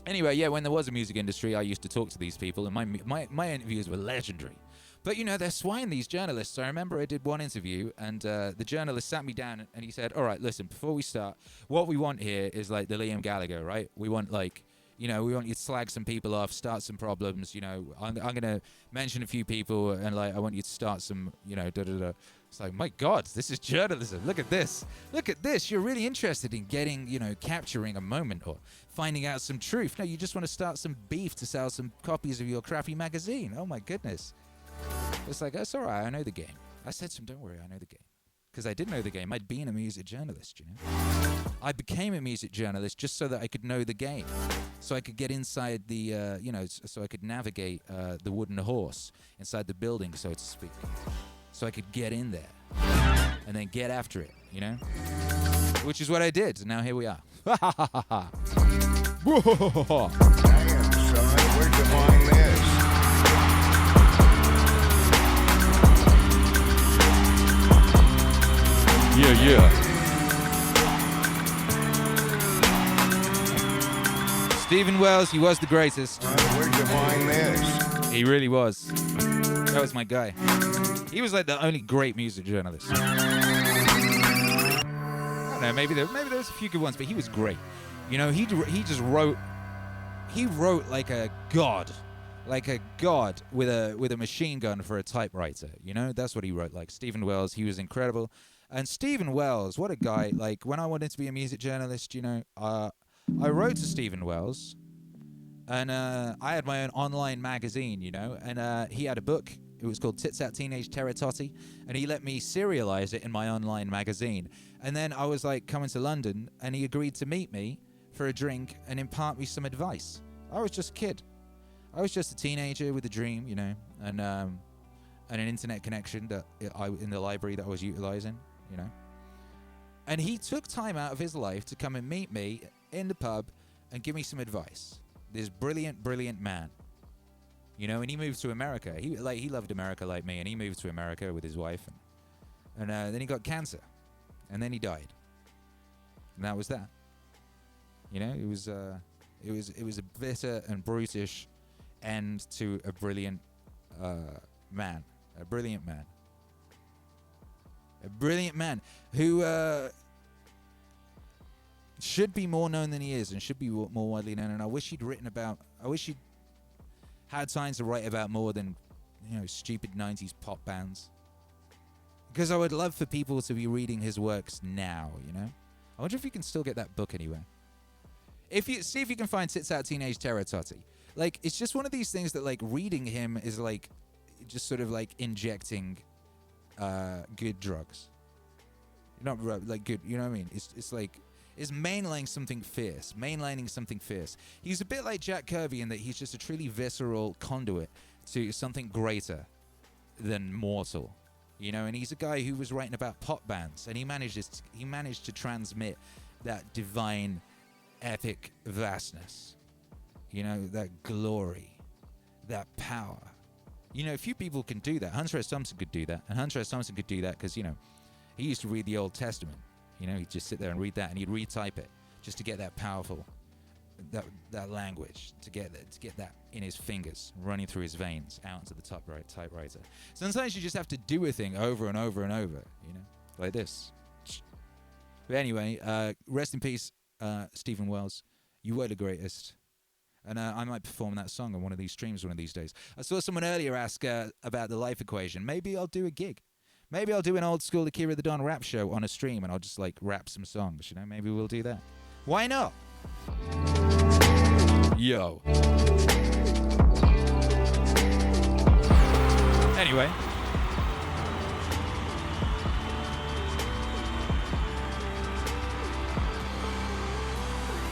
Anyway, when there was a music industry, I used to talk to these people, and my interviews were legendary. But, they're swine, these journalists. I remember I did one interview, and the journalist sat me down, and he said, all right, listen, before we start, what we want here is, the Liam Gallagher, right? We want, we want you to slag some people off, start some problems, I'm going to mention a few people, and, I want you to start some, It's like, my God, this is journalism. Look at this. Look at this. You're really interested in getting, capturing a moment or finding out some truth. No, you just want to start some beef to sell some copies of your crappy magazine. Oh, my goodness. It's like, that's all right. I know the game. I said to him, don't worry, I know the game. Because I did know the game. I'd been a music journalist, I became a music journalist just so that I could know the game. So I could get inside the, so I could navigate the wooden horse inside the building, so to speak. So I could get in there and then get after it, Which is what I did. And now here we are. Damn, son, where'd you find this? Yeah. Stephen Wells, he was the greatest. Where'd you find this? He really was. That was my guy. He was like the only great music journalist. I don't know, maybe there was a few good ones, but he was great. He just wrote. He wrote like a god with a machine gun for a typewriter. That's what he wrote. Like Stephen Wells, he was incredible. And Stephen Wells, what a guy. Like when I wanted to be a music journalist, I wrote to Stephen Wells, and I had my own online magazine, and he had a book. It was called Tits Out Teenage Terratotti, and he let me serialize it in my online magazine. And then I was like coming to London, and he agreed to meet me for a drink and impart me some advice. I was just a kid. I was just a teenager with a dream, and an internet connection that in the library that I was utilizing, And he took time out of his life to come and meet me in the pub and give me some advice. This brilliant, brilliant man. And he moved to America. He loved America like me, and he moved to America with his wife, and then he got cancer, and then he died, and that was that. It was a bitter and brutish end to a brilliant man, a brilliant man who should be more known than he is, and should be more widely known. And I wish he'd had time to write about more than, stupid 90s pop bands. Because I would love for people to be reading his works now, I wonder if you can still get that book anywhere. See if you can find Tits Out Teenage Terratotti. Like, it's just one of these things that, like, reading him is, like, just sort of, like, injecting good drugs. Not, like, good, you know what I mean? It's like... is mainlining something fierce. He's a bit like Jack Kirby in that he's just a truly visceral conduit to something greater than mortal, And he's a guy who was writing about pop bands, and he managed to transmit that divine, epic vastness, that glory, that power. Few people can do that. Hunter S. Thompson could do that, and Hunter S. Thompson could do that because he used to read the Old Testament. He'd just sit there and read that, and he'd retype it just to get that powerful, that language, to get that in his fingers, running through his veins, out into the typewriter. Sometimes you just have to do a thing over and over and over, like this. But anyway, rest in peace, Stephen Wells. You were the greatest. And I might perform that song on one of these streams one of these days. I saw someone earlier ask about the life equation. Maybe I'll do a gig. Maybe I'll do an old school Akira The Don rap show on a stream, and I'll just like rap some songs, Maybe we'll do that. Why not? Yo. Anyway.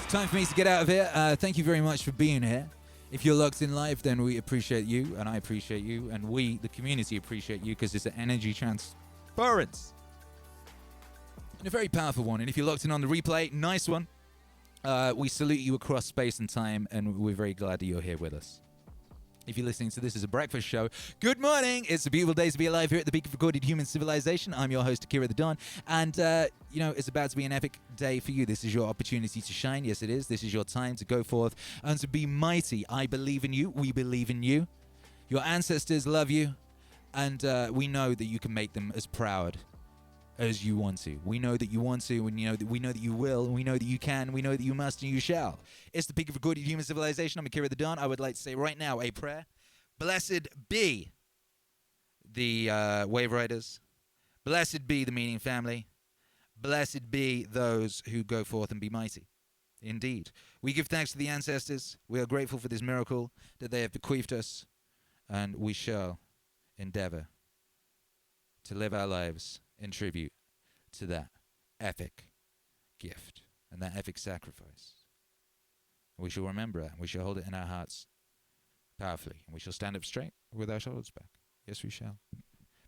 It's time for me to get out of here. Thank you very much for being here. If you're locked in live, then we appreciate you, and I appreciate you, and we, the community, appreciate you, because it's an energy transference. And a very powerful one. And if you're locked in on the replay, nice one. We salute you across space and time, and we're very glad that you're here with us. If you're listening to this as a breakfast show, good morning. It's a beautiful day to be alive here at the peak of recorded human civilization. I'm your host, Akira The Don. And, it's about to be an epic day for you. This is your opportunity to shine. Yes, it is. This is your time to go forth and to be mighty. I believe in you. We believe in you. Your ancestors love you. And we know that you can make them as proud as you want to. We know that you want to, and we know that you will, and we know that you can, and we know that you must, and you shall. It's the peak of recorded human civilization. I'm Akira The Don. I would like to say right now a prayer. Blessed be the wave riders. Blessed be the Meaning family. Blessed be those who go forth and be mighty. Indeed. We give thanks to the ancestors. We are grateful for this miracle that they have bequeathed us, and we shall endeavor to live our lives in tribute to that epic gift and that epic sacrifice. We shall remember it, and we shall hold it in our hearts powerfully, and we shall stand up straight with our shoulders back. Yes, we shall.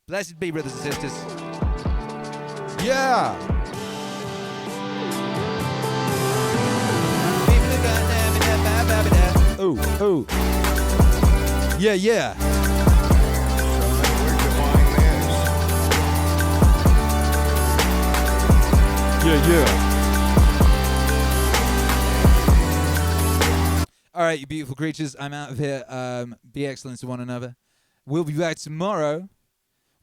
Blessed be, brothers and sisters. Yeah! Oh, oh. Yeah, yeah. Yeah, yeah. All right, you beautiful creatures. I'm out of here. Be excellent to one another. We'll be back tomorrow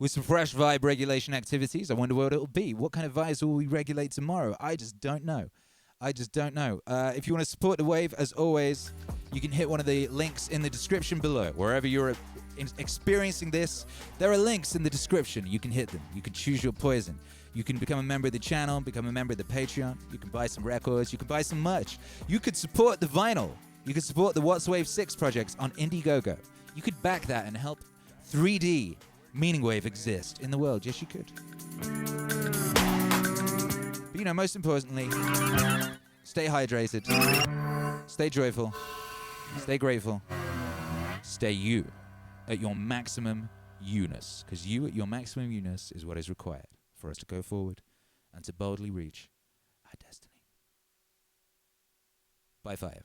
with some fresh vibe regulation activities. I wonder what it'll be. What kind of vibes will we regulate tomorrow? I just don't know. If you want to support the wave, as always, you can hit one of the links in the description below. Wherever you're experiencing this, there are links in the description. You can hit them. You can choose your poison. You can become a member of the channel, become a member of the Patreon. You can buy some records. You can buy some merch. You could support the vinyl. You could support the What's Wave 6 projects on Indiegogo. You could back that and help 3D MEANINGWAVE exist in the world. Yes, you could. But, you know, most importantly, stay hydrated, stay joyful, stay grateful, stay you at your maximum you-ness, because you at your maximum you-ness is what is required for us to go forward and to boldly reach our destiny. By 5.